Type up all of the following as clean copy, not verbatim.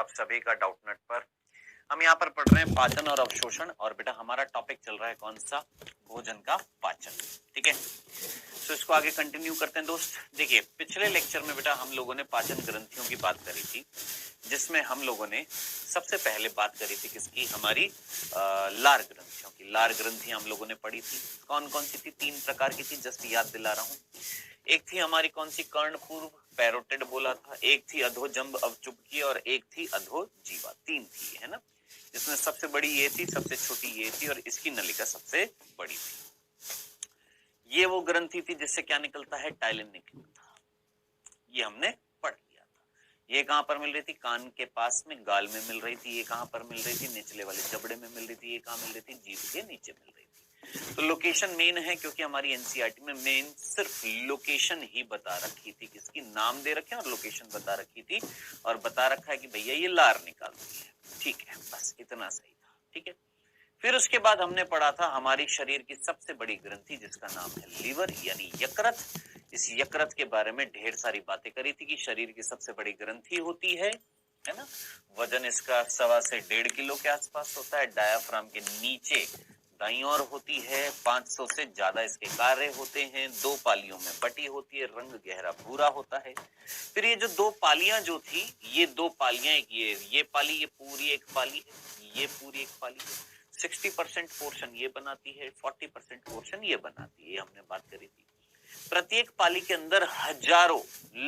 आप सभी का डाउटनेट पर। हम यहाँ पर पढ़ रहे हैं पाचन और अवशोषण, और बेटा हमारा टॉपिक चल रहा है कौन सा? भोजन का पाचन। ठीक है, तो इसको आगे कंटिन्यू करते हैं दोस्त। देखिए पिछले लेक्चर में बेटा हम लोगों ने पाचन ग्रंथियों की बात करी थी, जिसमें हम लोगों ने सबसे पहले बात करी थी किसकी? हमारी लार ग्रंथियों की। लार ग्रंथियां हम लोगों ने पढ़ी थी। कौन कौन सी थी? 3 प्रकार की थी, जस्ट याद दिला रहा हूँ। एक थी हमारी कौन सी? कर्णपूर्व, पैरोटिड बोला था। एक थी अधोजंब अवचुबकी, और एक थी अधोजीवा। 3 थी, है ना। इसमें सबसे बड़ी ये थी, सबसे छोटी ये थी, और इसकी नलिका सबसे बड़ी थी। ये वो ग्रंथि थी जिससे क्या निकलता है? टाइलिन निकलता। ये हमने पढ़ लिया था। ये कहां पर मिल रही थी? कान के पास में, गाल में मिल रही थी। ये कहां पर मिल रही थी? निचले वाले जबड़े में मिल रही थी। ये कहां मिल रही थी? जीभ के नीचे मिल रही थी। तो लोकेशन मेन है, क्योंकि हमारी एनसीईआरटी में मेन सिर्फ लोकेशन ही बता रखी थी। किसकी? नाम दे रखे और लोकेशन बता रखी थी, और बता रखा है कि भैया ये लार निकालती है। ठीक है, बस इतना सही था। ठीक है, फिर उसके बाद हमने पढ़ा था हमारी शरीर की सबसे बड़ी ग्रंथि जिसका नाम है लीवर यानी यकृत। इस यकृत के बारे में ढेर सारी बातें करी थी कि शरीर की सबसे बड़ी ग्रंथि होती है ना। वजन इसका 1.25 से 1.5 किलो के आसपास होता है। डायाफ्राम के नीचे दाईं ओर होती है। 500 से ज्यादा इसके कार्य होते हैं। 2 पालियों में बटी होती है। रंग गहरा भूरा होता है। फिर ये जो 2 पालियां जो थी, ये 2 पालियां, ये पाली, ये पूरी एक पाली है, ये पूरी एक पाली है। 60% पोर्शन ये बनाती है, 40% पोर्शन ये बनाती है। हमने बात करी थी। प्रत्येक पाली के अंदर हजारों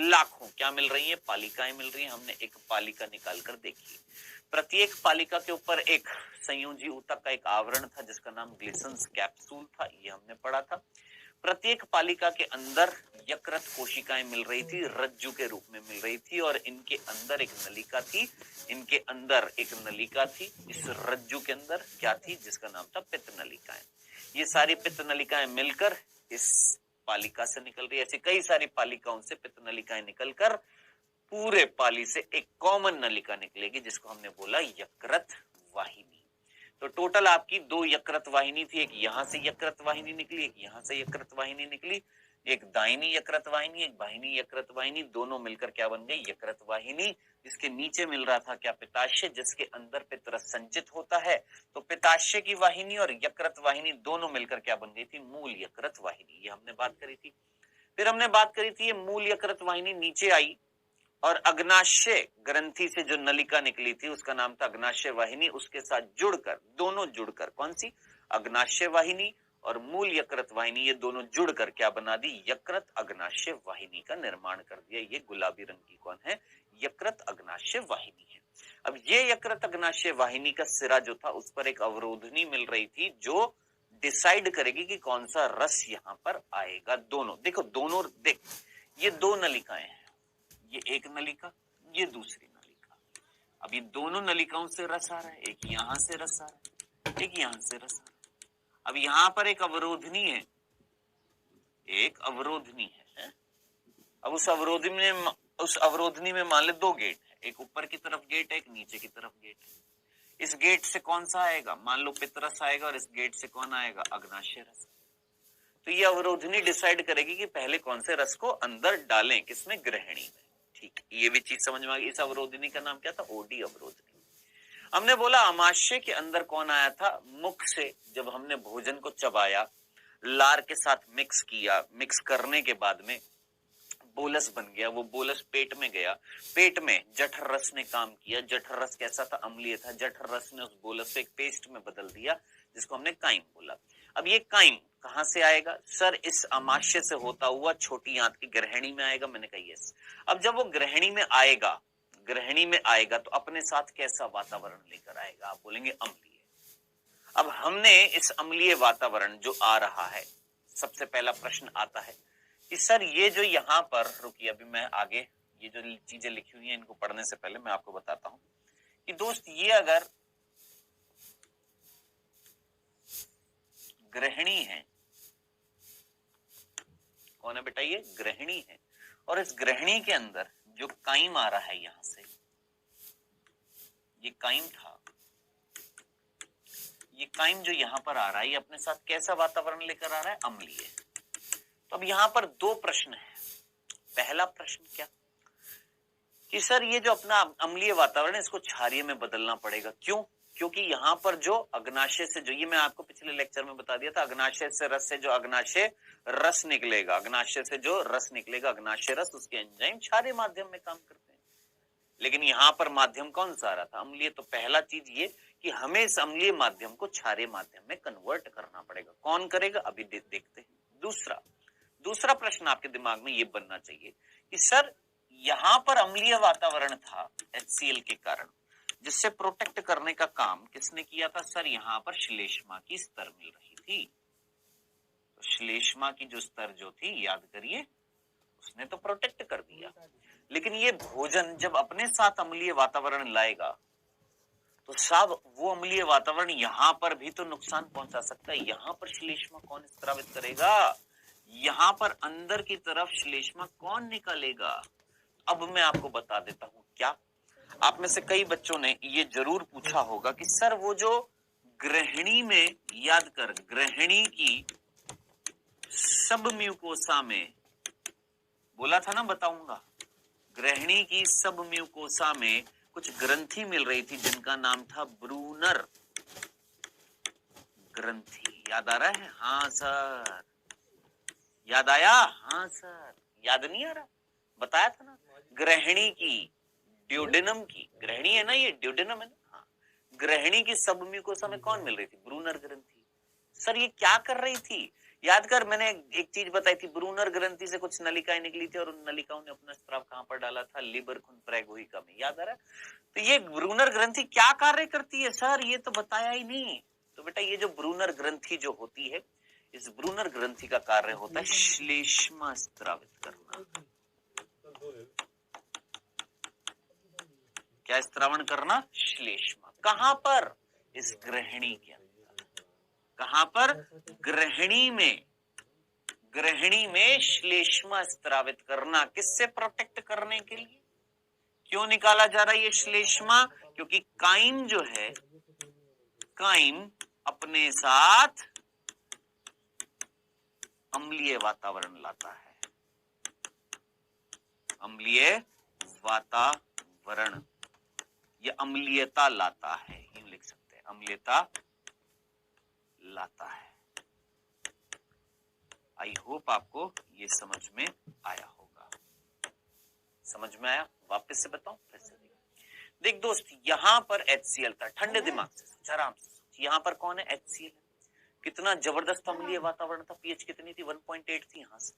लाखों क्या मिल रही है? पालिकाएं मिल रही हैं। हमने एक पालिका निकाल कर देखी। प्रत्येक पालिका के ऊपर एक संयोजी ऊतक का एक आवरण था जिसका नाम ग्लिसन्स कैप्सूल था। ये हमने पढ़ा था। प्रत्येक पालिका के अंदर यकृत कोशिकाएं मिल रही थी, रज्जु के रूप में मिल रही थी, और इनके अंदर एक नलिका थी। इनके अंदर एक नलिका थी। इस रज्जु के अंदर क्या थी? जिसका नाम था पित्त नलिकाएं। ये सारी पित्त नलिकाएं मिलकर इस पालिका से निकल रही है। ऐसी कई सारी पालिकाओं से पित्त नलिकाएं निकलकर पूरे पाली से एक कॉमन नलिका निकलेगी, जिसको हमने बोला यकृत वाहिनी। तो टोटल आपकी 2 यकृत वाहिनी थी। एक यहां से यकृत वाहिनी निकली, एक यहां से यकृत वाहिनी निकली। एक दाहिनी यकृत वाहिनी, एक बाहिनी यकृत वाहिनी, दोनों मिलकर क्या बन गई? यकृत वाहिनी। इसके नीचे मिल रहा था क्या? पित्ताशय, जिसके अंदर पित्तरस संचित होता है। तो पित्ताशय की वाहिनी और यकृत वाहिनी दोनों मिलकर क्या बन गई थी? मूल यकृत वाहिनी। ये हमने बात करी थी। फिर हमने बात करी थी ये मूल यकृत वाहिनी नीचे आई, और अग्नाशय ग्रंथि से जो नलिका निकली थी उसका नाम था अग्नाशय वाहिनी। उसके साथ जुड़कर, दोनों जुड़कर, कौन सी? अग्नाशय वाहिनी और मूल यकृत वाहिनी, ये दोनों जुड़कर क्या बना दी? यकृत अग्नाशय वाहिनी का निर्माण कर दिया। ये गुलाबी रंग की कौन है? यकृत अग्नाशय वाहिनी है। अब ये यकृत अग्नाशय वाहिनी का सिरा जो था, उस पर एक अवरोधनी मिल रही थी जो डिसाइड करेगी कि कौन सा रस यहां पर आएगा। दोनों देखो, दोनों देख, ये 2 नलिकाएं हैं। ये एक नलिका, ये दूसरी नलिका। अब ये दोनों नलिकाओं से रस आ रहा है। एक यहां से रस आ रहा है, एक यहां से रस आ रहा है। अब यहां पर एक अवरोधनी है, एक अवरोधनी है। अब उस अवरोधनी में मान ले 2 गेट है। एक ऊपर की तरफ गेट है, एक नीचे की तरफ गेट है। इस गेट से कौन सा आएगा? मान लो पित्तरस आएगा, और इस गेट से कौन आएगा? अग्नाशय रस। तो ये अवरोधनी डिसाइड करेगी कि पहले कौन से रस को अंदर डालें, किसमें? ग्रहणी में। ठीक, ये भी चीज समझ में आ गई। इस अवरोधनी का नाम क्या था? ओडी अवरोधनी। हमने बोला आमाशय के अंदर कौन आया था? मुख से जब हमने भोजन को चबाया, लार के साथ मिक्स किया, मिक्स करने के बाद में बोलस बन गया। वो बोलस पेट में गया। पेट में जठर रस ने काम किया। जठर रस कैसा था? अम्लीय था। जठर रस ने उस बोलस को एक पेस्ट में बदल दिया, जिसको हमने काइम बोला। अब ये काइम कहां से आएगा? सर इस अमाशय से होता हुआ छोटी आंत की ग्रहणी में आएगा। मैंने कहा यस। अब जब वो ग्रहणी में आएगा, ग्रहणी में आएगा तो अपने साथ कैसा वातावरण लेकर आएगा? आप बोलेंगे अम्लीय। अब हमने इस अम्लीय वातावरण जो आ रहा है, सबसे पहला प्रश्न आता है कि सर ये जो यहां पर, रुकिए अभी मैं आगे ये जो चीजें लिखी हुई हैं इनको पढ़ने से पहले मैं आपको बताता हूं कि दोस्त ये अगर ग्रहणी है, कौन है बेटा? ये ग्रहणी है। और इस ग्रहणी के अंदर जो काइम आ रहा है, यहां से ये काइम था, ये काइम जो यहां पर आ रहा है, ये अपने साथ कैसा वातावरण लेकर आ रहा है? अम्लीय। तो अब यहां पर 2 प्रश्न है। पहला प्रश्न क्या कि सर ये जो अपना अम्लीय वातावरण है इसको क्षारीय में बदलना पड़ेगा। क्यों? क्योंकि यहाँ पर जो अग्नाशय से जो, ये मैं आपको पिछले लेक्चर में बता दिया था, अग्नाशय से रस से जो अग्नाशय रस निकलेगा, अग्नाशय से जो रस निकलेगा, अग्नाशय रस, उसके एंजाइम क्षारीय माध्यम में काम करते हैं। लेकिन यहाँ पर माध्यम कौन सा आ रहा था? अम्लीय। तो पहला चीज ये कि हमें इस अम्लीय माध्यम को क्षारीय माध्यम में कन्वर्ट करना पड़ेगा। कौन करेगा? अभी देखते हैं। दूसरा प्रश्न आपके दिमाग में ये बनना चाहिए कि सर यहाँ पर अम्लीय वातावरण था HCl के कारण, जिससे प्रोटेक्ट करने का काम किसने किया था? सर यहाँ पर श्लेष्मा की स्तर मिल रही थी। तो श्लेष्मा की जो स्तर जो थी, याद करिए, उसने तो प्रोटेक्ट कर दिया। लेकिन ये भोजन जब अपने साथ अम्लीय वातावरण लाएगा तो साहब वो अम्लीय वातावरण यहाँ पर भी तो नुकसान पहुंचा सकता है। यहाँ पर श्लेष्मा कौन स्त्रावित करेगा? यहाँ पर अंदर की तरफ श्लेष्मा कौन निकालेगा? अब मैं आपको बता देता हूं। क्या आप में से कई बच्चों ने ये जरूर पूछा होगा कि सर वो जो ग्रहिणी में, याद कर, ग्रहिणी की सब म्यूकोसा में बोला था ना, बताऊंगा, ग्रहिणी की सब म्यूकोसा में कुछ ग्रंथि मिल रही थी जिनका नाम था ब्रूनर ग्रंथि। याद आ रहा है? हाँ सर। याद आया? हाँ सर। याद नहीं आ रहा? बताया था ना, ग्रहिणी की, ड्यूडेनम की, ग्रहिणी है ना ये, ड्यूडेनम है ना, हाँ। ग्रहिणी की सब म्यूकोसा में कौन मिल रही थी? ब्रूनर ग्रंथि। सर ये क्या कर रही थी? याद कर, मैंने एक चीज बताई थी, ब्रूनर ग्रंथि से कुछ नलिकाएं निकली थी और उन नलिकाओं ने अपना स्राव कहां पर डाला था? लीबर खुन प्रेगोहिका में। याद आ रहा है? तो ये ब्रूनर ग्रंथि क्या कार्य करती है? सर ये तो बताया ही नहीं। तो बेटा ये जो ब्रूनर ग्रंथि जो होती है, इस ब्रूनर ग्रंथि का कार्य होता है श्लेष्मा स्त्रावित करना। क्या स्त्रावण करना? श्लेष्मा। कहां पर? इस ग्रहिणी के अंदर। कहां पर? ग्रहिणी में। ग्रहिणी में श्लेष्मा स्त्रावित करना, किससे प्रोटेक्ट करने के लिए? क्यों निकाला जा रहा है ये श्लेष्मा? क्योंकि काइम जो है, काइम अपने साथ अम्लीय वातावरण लाता है। अम्लीय वातावरण या अम्लीयता लाता है, यूं लिख सकते हैं, अम्लीयता लाता है। आई होप आपको ये समझ में आया होगा। समझ में आया? वापस से बताऊं, फिर से देख दोस्त, यहां पर HCl था। ठंडे दिमाग से सोच, आराम से सोच। यहां पर कौन है? HCl। कितना जबरदस्त अम्लीय वातावरण था। पीएच कितनी थी? 1.8 थी। यहां से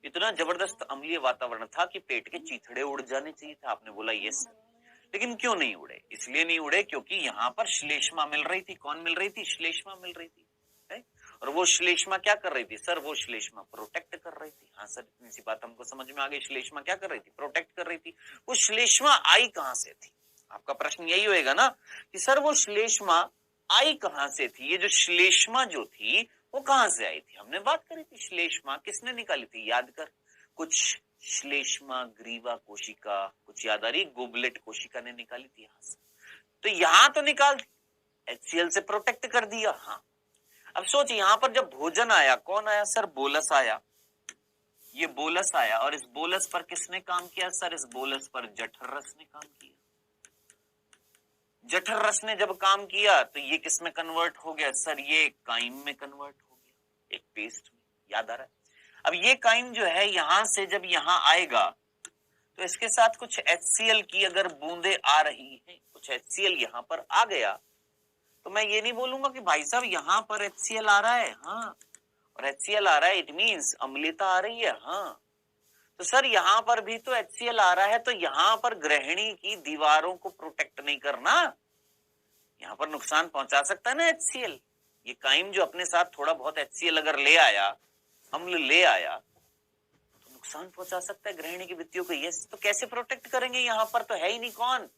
इतना जबरदस्त अम्लीय वातावरण था कि पेट के चीथड़े उड़ जाने चाहिए थे। आपने बोला यस, लेकिन क्यों नहीं उड़े? इसलिए नहीं उड़े क्योंकि यहाँ पर श्लेष्मा मिल रही थी। कौन मिल रही थी? श्लेष्मा मिल रही थी। और वो श्लेष्मा क्या कर रही थी? सर वो श्लेष्मा प्रोटेक्ट कर रही थी। हाँ सर, इतनी सी बात हमको समझ में आ गई। श्लेष्मा क्या कर रही थी? प्रोटेक्ट कर रही थी। वो श्लेष्मा आई कहां से थी? आपका प्रश्न यही होएगा ना कि सर वो श्लेष्मा आई कहां से थी? ये जो श्लेष्मा जो थी वो कहां से आई थी? हमने बात करी थी, श्लेष्मा किसने निकाली थी? याद कर, कुछ श्लेष्मा ग्रीवा कोशिका, कुछ याद आ रही, गोबलेट कोशिका ने निकाली थी यहां से। तो यहां तो निकाल HCl से प्रोटेक्ट कर दिया। हाँ, अब सोच, यहां पर जब भोजन आया, कौन आया? सर बोलस आया। ये बोलस आया और इस बोलस पर किसने काम किया? सर इस बोलस पर जठर रस ने काम किया। जठर रस ने जब काम किया तो ये किस में कन्वर्ट हो गया? सर ये काइम में कन्वर्ट हो गया, एक पेस्ट में। याद आ रहा है? अब ये काइम जो है यहां से जब यहां आएगा तो इसके साथ कुछ HCl की अगर बूंदे आ रही हैं, कुछ HCl यहां पर आ गया, तो मैं ये नहीं बोलूंगा कि भाई साहब यहां पर HCl आ रहा है। हाँ, और HCl आ रहा है, इट मींस अम्लता आ रही है। हाँ, तो सर यहां पर भी तो HCl आ रहा है, तो यहां पर ग्रहिणी की दीवारों को प्रोटेक्ट नहीं करना, यहां पर नुकसान पहुंचा सकता है ना HCl। ये काइम जो अपने साथ थोड़ा बहुत HCl अगर ले आया, अम्ल ले आया, तो नुकसान पहुंचा सकता है ग्रहिणी की भित्तियों को। यस, तो कैसे प्रोटेक्ट करेंगे? यहां पर तो है ही नहीं कौन?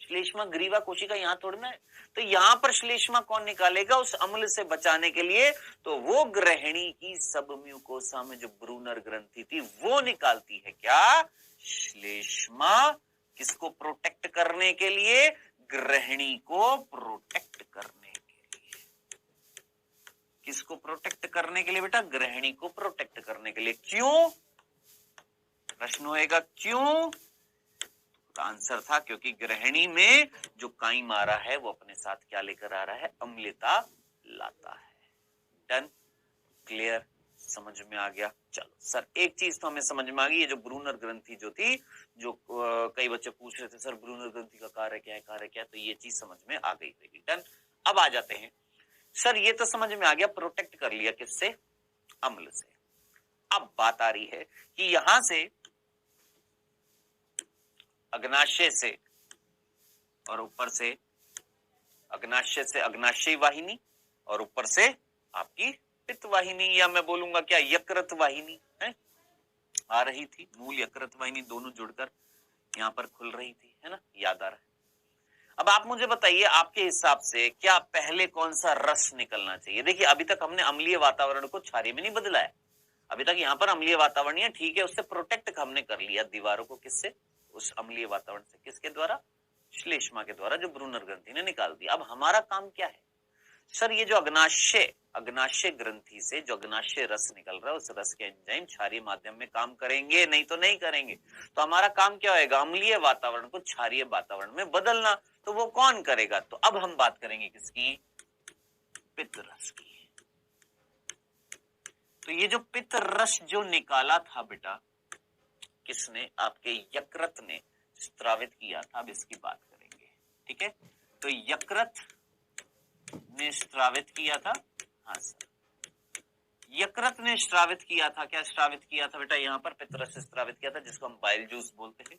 श्लेष्मा ग्रीवा कोशिका यहां थोड़ी ना है। तो यहां पर श्लेष्मा कौन निकालेगा उस अम्ल से बचाने के लिए? तो वो ग्रहिणी की सब म्यूकोसा में जो ब्रूनर ग्रंथि थी वो निकालती है। क्या? श्लेष्मा। किसको प्रोटेक्ट करने के लिए? ग्रहिणी को प्रोटेक्ट करने के लिए। किसको प्रोटेक्ट करने के लिए बेटा? ग्रहिणी को प्रोटेक्ट करने के लिए। क्यों? प्रश्न होएगा क्यों? आपका आंसर था, क्योंकि ग्रहणी में जो काइम आ रहा है वो अपने साथ क्या लेकर आ रहा है? अम्लता लाता है। डन, क्लियर, समझ में आ गया? चलो सर, एक चीज तो हमें समझ में आ गई, ये जो ब्रूनर ग्रंथि जो थी, जो कई बच्चे पूछ रहे थे सर ब्रूनर ग्रंथि का कार्य क्या है, कार्य क्या है, तो ये चीज समझ में आ गई होगी। डन, अब आ जाते हैं सर, ये तो समझ में आ गया, प्रोटेक्ट कर लिया किससे? अम्ल से। अब बात आ रही है कि यहां से अग्नाशय से और ऊपर से अग्नाशय से अग्नाशयी वाहिनी और ऊपर से आपकी पित्त वाहिनी, या मैं बोलूंगा क्या, यकृत वाहिनी है, आ रही थी। मूल यकृत वाहिनी दोनों जुड़कर यहाँ पर खुल रही थी, है ना, याद आ रहा है। अब आप मुझे बताइए, आपके हिसाब से क्या पहले कौन सा रस निकलना चाहिए? देखिए अभी तक हमने अम्लीय वातावरण को क्षारीय में नहीं बदला है, अभी तक यहाँ पर अम्लीय वातावरण है, ठीक है, उससे प्रोटेक्ट हमने कर लिया दीवारों को, किससे? उस अम्लीय वातावरण से। किसके द्वारा? श्लेष्मा के द्वारा, जो ब्रूनर ग्रंथि ने निकाल दिया। अब हमारा काम क्या है सर? ये जो अग्नाशय ग्रंथि से जो अग्नाशय रस निकल रहा है, उस रस के एंजाइम क्षारीय माध्यम में काम करेंगे, नहीं तो नहीं करेंगे। तो हमारा काम क्या होगा? अम्लीय वातावरण को क्षारीय वातावरण में बदलना। तो वो कौन करेगा? तो अब हम बात करेंगे किसकी? पित्त रस की। तो ये जो पित्त रस जो निकाला था बेटा, किसने? आपके यकृत ने स्त्रावित किया था। अब इसकी बात करेंगे, ठीक है। तो यकृत ने स्त्रावित किया था, हाँ सर, यकृत ने स्त्रावित किया था। क्या स्त्रावित किया था बेटा? यहाँ पर पित्त रस स्त्रावित किया था, जिसको हम बाइल जूस बोलते हैं,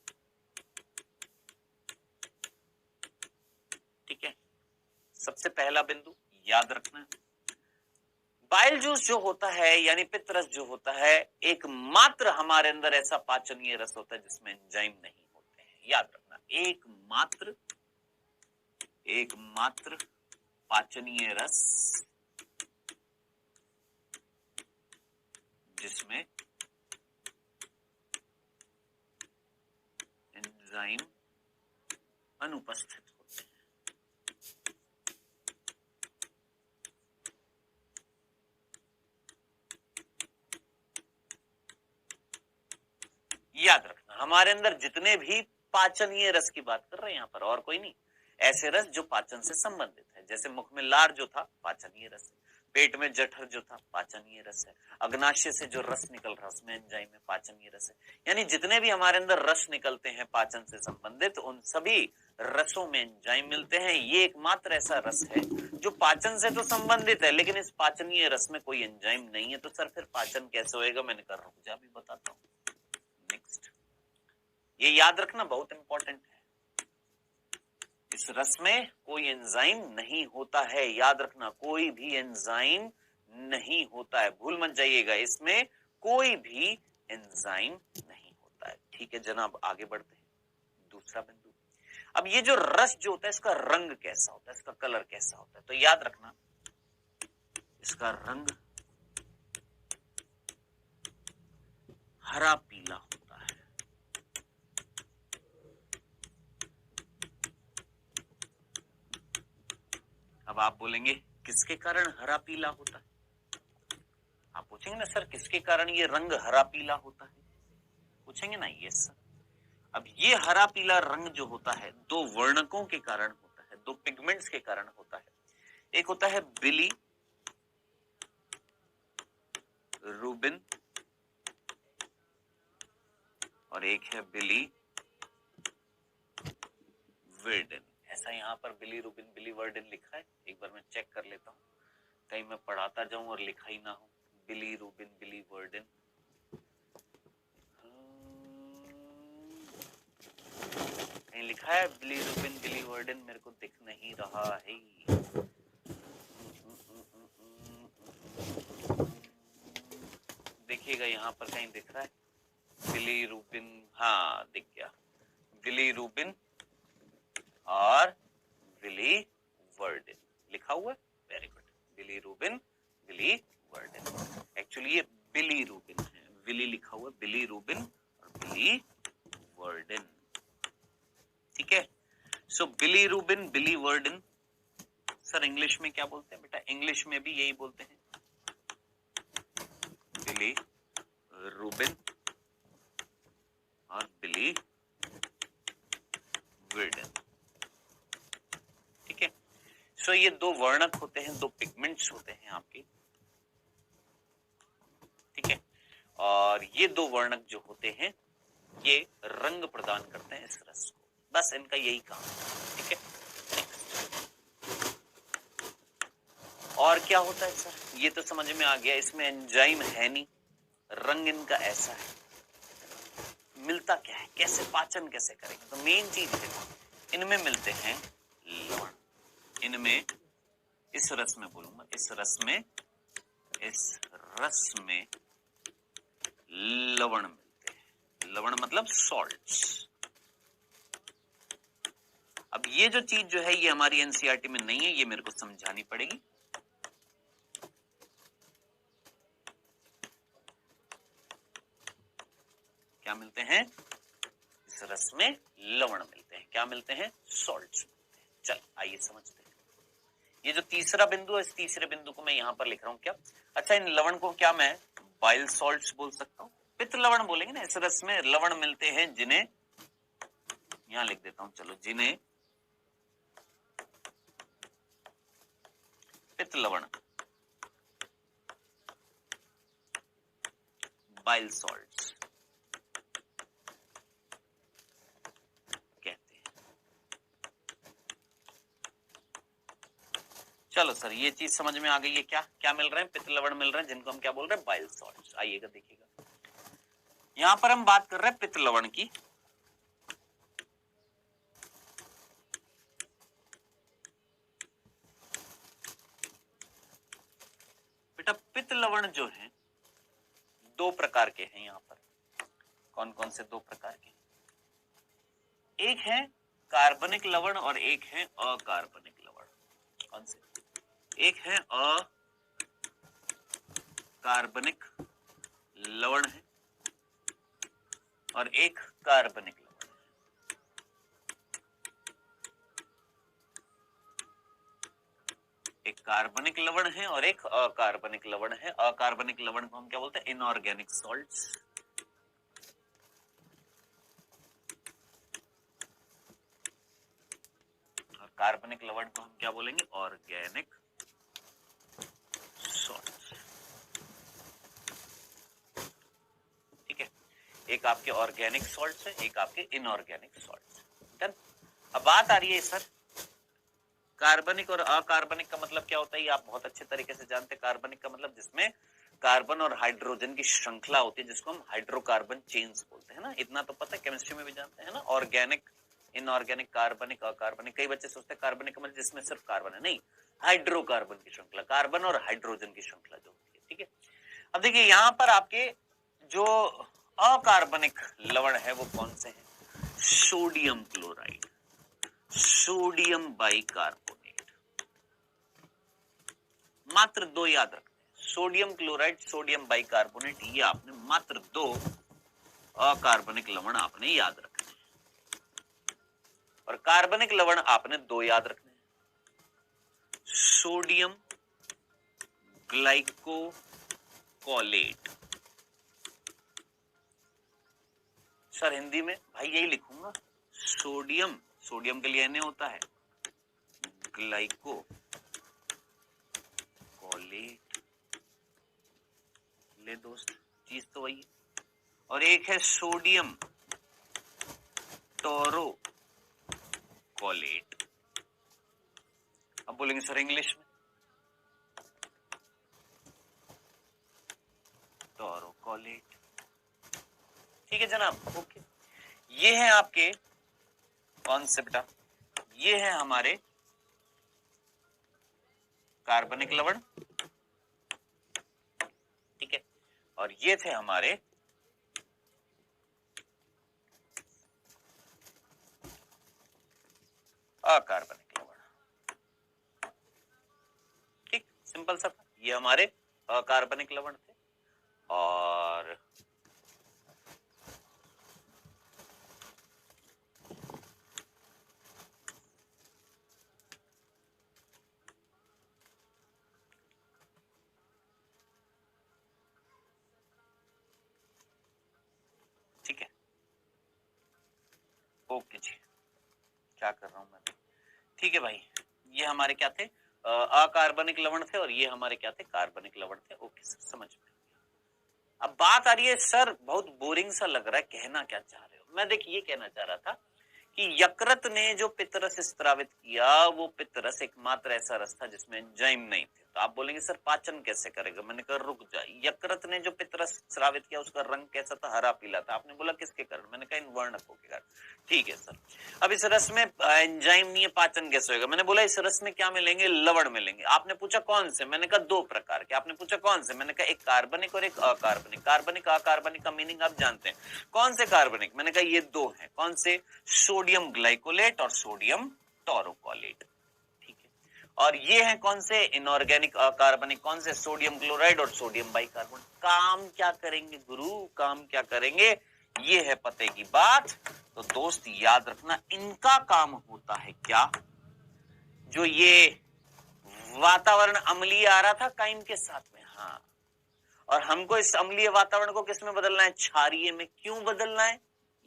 ठीक है। सबसे पहला बिंदु याद रखना, बाइल जूस जो होता है यानी पित्त रस जो होता है, एकमात्र हमारे अंदर ऐसा पाचनीय रस होता है जिसमें एंजाइम नहीं होते हैं। याद रखना, एकमात्र पाचनीय रस जिसमें एंजाइम अनुपस्थित होते हैं। याद रखना, हमारे अंदर जितने भी पाचनीय रस की बात कर रहे हैं यहाँ पर, और कोई नहीं, ऐसे रस जो पाचन से संबंधित है। जैसे मुख में लार जो था, पाचनीय रस है। पेट में जठर जो था, पाचनीय रस है। अग्नाशय से जो रस निकल रहा है उसमें एंजाइम है, पाचनीय रस है। यानी जितने भी हमारे अंदर रस निकलते हैं पाचन से संबंधित, उन सभी रसों में एंजाइम मिलते हैं। ये एकमात्र ऐसा रस है जो पाचन से तो संबंधित है, लेकिन इस पाचनीय रस में कोई एंजाइम नहीं है। तो सर फिर पाचन कैसे होएगा? मैंने कर रहा हूं, अभी बताता हूँ। नेक्स्ट, ये याद रखना, बहुत इंपॉर्टेंट है। इस रस में कोई एंजाइम नहीं होता है, याद रखना, कोई भी एंजाइम नहीं होता है, भूल मत जाइएगा, इसमें कोई भी एंजाइम नहीं होता है। ठीक है जनाब, आगे बढ़ते हैं। दूसरा बिंदु, अब ये जो रस जो होता है, इसका रंग कैसा होता है, इसका कलर कैसा होता है? तो याद रखना, इसका रंग हरा पीला होता है। अब आप बोलेंगे किसके कारण हरा पीला होता है? आप पूछेंगे ना सर किसके कारण ये रंग हरा पीला होता है, पूछेंगे ना? Yes sir. अब ये हरा पीला रंग जो होता है, दो वर्णकों के कारण होता है, दो पिगमेंट्स के कारण होता है। एक होता है बिली रूबिन और एक है बिली वर्डन। ऐसा यहाँ पर बिली रूबिन बिली वर्डन लिखा है, एक बार मैं चेक कर लेता हूँ, कहीं मैं पढ़ाता जाऊं और लिखा ही ना हो। बिली रूबिन बिली वर्डन, कहीं लिखा है बिली रूबिन बिली वर्डन? मेरे को दिख नहीं रहा है। देखिएगा यहाँ पर कहीं दिख रहा है बिली रूबिन, हाँ दिख गया, बिली रूबिन और बिली वर्डन लिखा हुआ है। वेरी गुड, बिली रूबिन बिली वर्डन। एक्चुअली ये बिली रूबिन है, बिली लिखा हुआ है, बिली रूबिन और बिली वर्डन, ठीक है। सो बिली रूबिन बिली वर्डन, सर इंग्लिश में क्या बोलते हैं बेटा? इंग्लिश में भी यही बोलते हैं, बिली रूबिन और बिली लिक्विड। ठीक है, सो ये दो वर्णक होते हैं, दो पिगमेंट्स होते हैं आपके। ठीक है, और ये दो वर्णक जो होते हैं ये रंग प्रदान करते हैं इस रस को, बस इनका यही काम है। ठीक है, और क्या होता है सर, ये तो समझ में आ गया, इसमें एंजाइम है नहीं, रंग इनका ऐसा है, मिलता क्या है, कैसे पाचन कैसे करेंगे, तो मेन चीज है इनमें मिलते हैं लवण, इनमें इस रस में बोलूंगा, इस रस में लवण मिलते हैं, लवण मतलब सॉल्ट्स। अब ये जो चीज जो है ये हमारी एनसीईआरटी में नहीं है, ये मेरे को समझानी पड़ेगी। क्या मिलते हैं इस रस में, लवण मिलते हैं, क्या मिलते हैं, सॉल्ट्स मिलते हैं। चल आइए समझते हैं, ये जो तीसरा बिंदु है, इस तीसरे बिंदु को मैं यहां पर लिख रहा हूं क्या, अच्छा इन लवण को क्या मैं बाइल सॉल्ट्स बोल सकता हूं, पित्त लवण बोलेंगे ना, इस रस में लवण मिलते हैं जिन्हें, यहां लिख देता हूं चलो, जिन्हें पित्त लवण, बाइल सॉल्ट्स कहते हैं। चलो सर ये चीज समझ में आ गई है, क्या क्या मिल रहे हैं, पित्त लवण मिल रहे हैं जिनको हम क्या बोल रहे हैं, बाइल सॉल्ट्स। आइएगा देखिएगा, यहां पर हम बात कर रहे हैं पित्त लवण की। बेटा पित्त लवण जो है दो प्रकार के हैं यहां पर, कौन कौन से दो प्रकार के, एक है कार्बनिक लवण और एक है अकार्बनिक लवण। कौन से, एक है अकार्बनिक लवण है और एक कार्बनिक लवण है। एक कार्बनिक लवण है और एक अकार्बनिक लवण है। अकार्बनिक लवण को हम क्या बोलते हैं, इनऑर्गेनिक सॉल्ट्स। और कार्बनिक लवण को हम क्या बोलेंगे, ऑर्गेनिक सॉल्ट्स। ठीक है, एक आपके ऑर्गेनिक सॉल्ट्स है, एक आपके इनऑर्गेनिक सॉल्ट्स। डन। अब बात आ रही है सर कार्बनिक और अकार्बनिक का मतलब क्या होता है, ये आप बहुत अच्छे तरीके से जानते हैं। कार्बनिक का मतलब जिसमें कार्बन और हाइड्रोजन की श्रृंखला होती है, जिसको हम हाइड्रोकार्बन चेन्स बोलते हैं ना, इतना तो पता है, केमिस्ट्री में भी जानते हैं ना। ऑर्गेनिक, इनऑर्गेनिक, कार्बनिक, अकार्बनिक। कई बच्चे सोचते हैं कार्बनिक का मतलब जिसमें सिर्फ कार्बन है, नहीं, हाइड्रोकार्बन की श्रृंखला, कार्बन और हाइड्रोजन की श्रृंखला जो होती है। ठीक है, अब देखिए यहां पर आपके जो अकार्बनिक लवण है वो कौन से हैं, सोडियम क्लोराइड, सोडियम बाइकार्बोनेट, मात्र दो याद रखते हैं, सोडियम क्लोराइड, सोडियम बाइकार्बोनेट, ये आपने मात्र दो अकार्बनिक लवण आपने याद रखने हैं। और कार्बनिक लवण आपने दो याद रखने हैं, सोडियम ग्लाइकोकोलेट। सर हिंदी में भाई यही लिखूंगा, सोडियम, सोडियम के लिए Na होता है, ग्लाइकोकोलेट, ले दोस्त चीज तो वही है। और एक है सोडियम टोरोकोलेट। अब बोलेंगे सर इंग्लिश में, टोरोकोलेट। ठीक है जनाब, ओके। ये है आपके कौन से बेटा, ये है हमारे कार्बनिक लवण। ठीक है, और ये थे हमारे अकार्बनिक लवण। ठीक, सिंपल सा था, ये हमारे अकार्बनिक लवण थे। और ठीक है, ओके जी। क्या कर रहा हूं मैं, ठीक है भाई। ये हमारे क्या थे, अकार्बनिक लवण थे और ये हमारे क्या थे, कार्बनिक लवण थे। ओके सर, समझ में। अब बात आ रही है सर बहुत बोरिंग सा लग रहा है, कहना क्या चाह रहे हो। मैं देखिए ये कहना चाह रहा था कि यकृत ने जो पित्तरस स्त्रावित किया वो पित्तरस एकमात्र ऐसा रस था जिसमें एंजाइम नहीं थे। तो आप बोलेंगे सर पाचन कैसे करेगा, मैंने कहा रुक जा, यकृत ने जो पित्तरस स्रावित किया उसका रंग कैसा था, हरा पीला था। आपने बोला किसके कारण, मैंने कहा इन वर्णकों के कारण। ठीक है सर, अब इस रस में एंजाइम नहीं है, पाचन कैसे होगा, मैंने बोला इस रस में क्या मिलेंगे, लवण मिलेंगे। आपने पूछा कौन से, मैंने कहा दो प्रकार के। आपने पूछा कौन से, मैंने कहा एक कार्बनिक और एक अकार्बनिक। कार्बनिक अकार्बनिक का मीनिंग आप जानते हैं, कौन से कार्बनिक, मैंने कहा ये दो हैं। कौन से, सोडियम ग्लाइकोलेट और सोडियम टोरोकोलेट, ठीक है। और ये हैं कौन से, इनऑर्गेनिक अकार्बनिक, कौन से, सोडियम क्लोराइड और सोडियम बाइकार्बोनेट। काम क्या करेंगे गुरु, काम क्या करेंगे, ये है पते की बात। तो दोस्त याद रखना, इनका काम होता है क्या, जो ये वातावरण अम्लीय आ रहा था काइम के साथ में, हाँ, और हमको इस अम्लीय वातावरण को किस में बदलना है, क्षारीय में। क्यों बदलना है,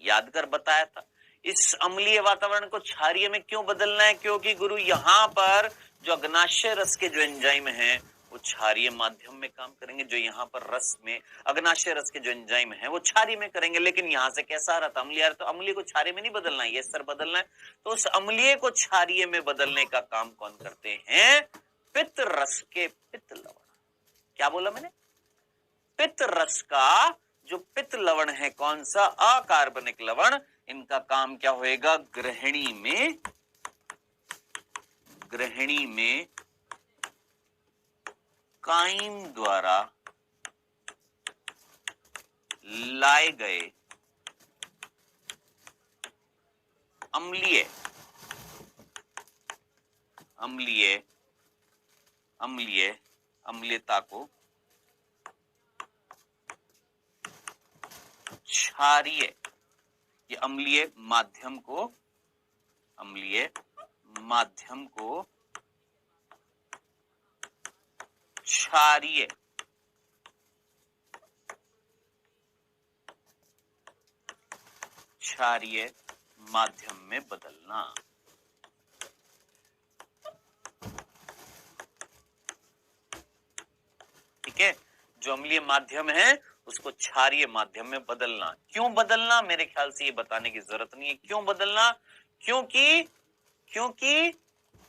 याद कर बताया था। इस अम्लीय वातावरण को क्षारीय में क्यों बदलना है, क्योंकि गुरु यहां पर जो अग्नाशय रस के जो एंजाइम हैं वो क्षारीय माध्यम में काम करेंगे। जो यहाँ पर रस में अग्नाशय रस के जो एंजाइम हैं वो क्षारीय में करेंगे। लेकिन यहाँ से कैसा आ रहा था, अम्लीय आ रहा, तो अम्लीय को क्षारीय में नहीं बदलना है, ये सर बदलना है। तो उस अम्लीय को क्षारीय में बदलने का काम कौन करते हैं, पित्त रस के पित्त लवण। क्या बोला मैंने, पित्त रस का जो पित्त लवण है, कौन सा, अकार्बनिक लवण, इनका काम क्या होएगा, ग्रहणी में काइम द्वारा लाए गए अम्लीयता को क्षारीय, ये अम्लीय माध्यम को क्षारीय माध्यम में बदलना। ठीक है, जो अम्लीय माध्यम है उसको क्षारीय माध्यम में बदलना। क्यों बदलना, मेरे ख्याल से ये बताने की जरूरत नहीं है क्यों बदलना, क्योंकि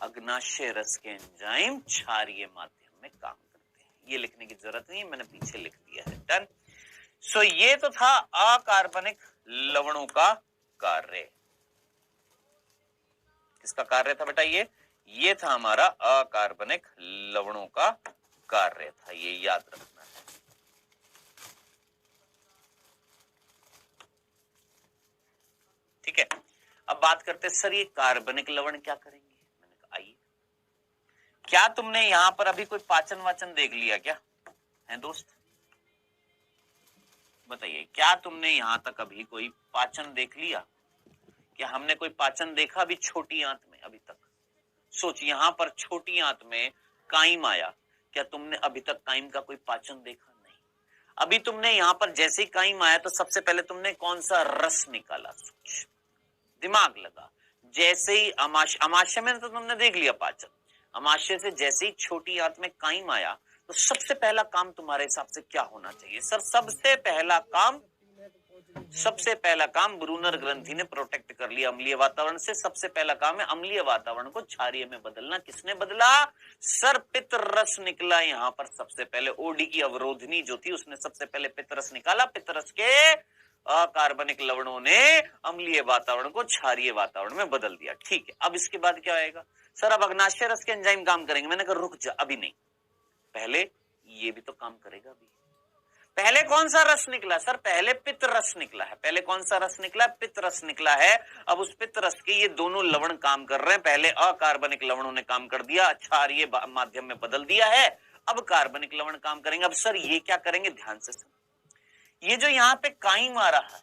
अग्नाशय रस के एंजाइम क्षारीय माध्यम में काम करते हैं। ये लिखने की जरूरत नहीं है, मैंने पीछे लिख दिया है, डन। सो ये तो था अकार्बनिक लवणों का कार्य। किसका कार्य था बेटा, ये था हमारा अकार्बनिक लवणों का कार्य था, ये याद रखना है। ठीक है, अब बात करते सर ये कार्बनिक लवण क्या करेंगे। मैंने कहा आइए, क्या तुमने यहां पर अभी कोई पाचन वाचन देख लिया क्या है दोस्त, बताइए, क्या तुमने यहां तक अभी कोई पाचन देख लिया, क्या हमने कोई पाचन देखा अभी छोटी आंत में अभी तक। सोच, यहां पर छोटी आंत में काइम आया, क्या तुमने अभी तक काइम का कोई पाचन देखा, नहीं। अभी तुमने यहां पर जैसे ही काइम आया तो सबसे पहले तुमने कौन सा रस निकाला, सोच, दिमाग लगा। जैसे ही अमाशय में तो तुमने देख लिया पाचन, अमाशय से जैसे ही छोटी आंत में काइम आया तो सबसे पहला काम तुम्हारे हिसाब से क्या होना चाहिए सर, सबसे पहला काम ब्रूनर ग्रंथि ने प्रोटेक्ट कर लिया अम्लीय वातावरण से। सबसे पहला काम है अम्लीय वातावरण को क्षारीय में बदलना। किसने बदला सर, पित्त रस निकला यहां पर। सबसे पहले ओडी की अवरोधनी जो थी उसने सबसे पहले पित्त रस निकाला। पित्त रस के अकार्बनिक लवणों ने अम्लीय वातावरण को क्षारीय वातावरण में बदल दिया। ठीक है, अब इसके बाद क्या आएगा सर, अब अग्नाशय रस के एंजाइम काम करेंगे। मैंने कहा रुक जा, अभी नहीं, पहले ये भी तो काम करेगा। अभी पहले कौन सा रस निकला सर, पहले पित्त रस निकला है। पहले कौन सा रस निकला, पित्त रस निकला है। अब उस पित्त रस के ये दोनों लवण काम कर रहे हैं। पहले अकार्बनिक लवणों ने काम कर दिया, क्षारीय माध्यम में बदल दिया है। अब कार्बनिक लवण काम करेंगे। अब सर ये क्या करेंगे, ध्यान से सुन, ये जो यहाँ पे काइम आ रहा है,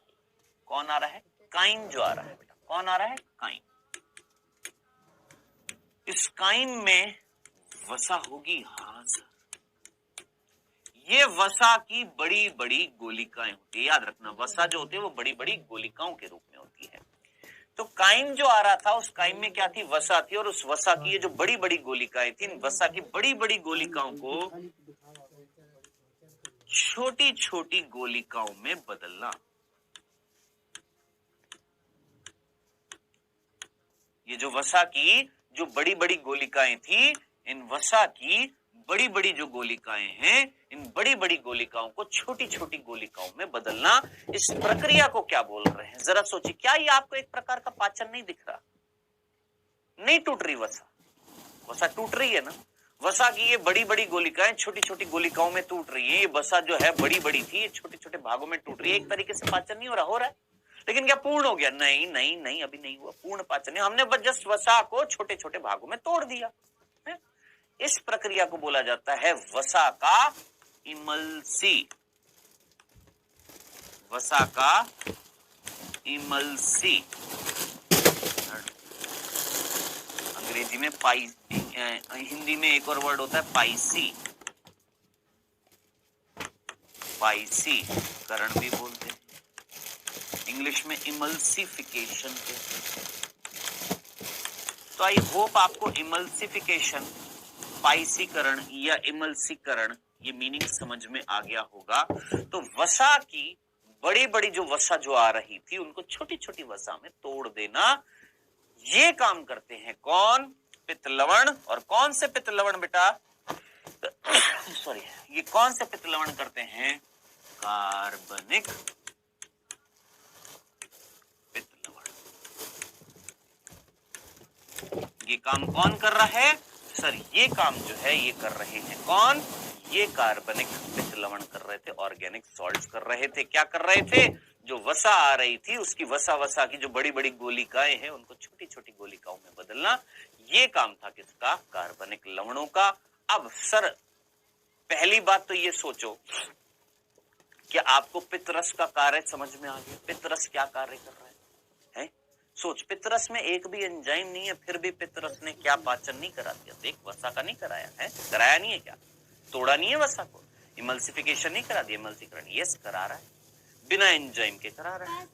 कौन आ रहा है, काइम जो आ रहा है बेटा, कौन आ रहा है, काइम। इस काइम में वसा होगी, हाँ सर, ये वसा की बड़ी बड़ी गोलिकाएं होती है। याद रखना, वसा जो होती है वो बड़ी बड़ी गोलिकाओं के रूप में होती है। तो काइम जो आ रहा था उस काइम में क्या थी, वसा थी, और उस वसा की ये जो बड़ी बड़ी गोलिकाएं थी, इन वसा की बड़ी बड़ी गोलिकाओं को छोटी छोटी गोलिकाओं में बदलना। ये जो वसा की जो बड़ी बड़ी गोलिकाएं थी, इन वसा की बड़ी बड़ी जो गोलिकाएं हैं, इन बड़ी बड़ी गोलिकाओं को छोटी छोटी गोलिकाओं में बदलना, इस प्रक्रिया को क्या बोल रहे हैं? जरा सोचिए, क्या ये आपको एक प्रकार का पाचन नहीं दिख रहा? नहीं टूट रही वसा, वसा टूट रही है ना। वसा की ये बड़ी बड़ी गोलिकाएं छोटी छोटी गोलिकाओं में टूट रही है। ये वसा जो है बड़ी बड़ी थी, ये छोटे छोटे भागों में टूट रही है। एक तरीके से पाचन नहीं हो रहा? हो रहा है। लेकिन क्या पूर्ण हो गया? नहीं नहीं नहीं, अभी नहीं हुआ पूर्ण पाचन। नहीं, हमने बस जस्ट वसा को छोटे छोटे भागों में तोड़ दिया है? इस प्रक्रिया को बोला जाता है वसा का इमल्सी। वसा का इमल्सी, अंग्रेजी में पाई, हिंदी में एक और वर्ड होता है पाइसी, पाइसी करण भी बोलते हैं, इंग्लिश में इमल्सिफिकेशन कहते हैं। तो आई होप आपको इमल्सिफिकेशन, पाइसीकरण या इमल्सीकरण ये मीनिंग समझ में आ गया होगा। तो वसा की बड़ी बड़ी जो वसा जो आ रही थी, उनको छोटी छोटी वसा में तोड़ देना, ये काम करते हैं कौन? पित्त लवण। और कौन से पित्त लवण बेटा? सॉरी, ये कौन से पित्त लवण करते हैं? कार्बनिक पित्त लवण। ये काम कौन कर रहा है सर? ये काम जो है ये कर रहे हैं कौन? ये कार्बनिक पित्त लवण कर रहे थे, ऑर्गेनिक सॉल्ट्स कर रहे थे। क्या कर रहे थे? जो वसा आ रही थी उसकी वसा की जो बड़ी बड़ी गोलिकाएं हैं उनको छोटी छोटी गोलिकाओं में बदलना, ये काम था किसका? कार्बनिक लवणों का। अब सर पहली बात तो ये सोचो कि आपको पित्तरस का कार्य समझ में आ गया। पित्तरस क्या कार्य कर रहा है? सोच, पित्तरस में एक भी एंजाइम नहीं है, फिर भी पित्तरस ने क्या पाचन नहीं करा दिया? देख, वसा का नहीं कराया है, कराया नहीं है क्या? तोड़ा नहीं है वसा को, इमल्सिफिकेशन नहीं करा दिया, इमल्सीकरण यस करा रहा है, बिना एंजाइम के करा रहा है।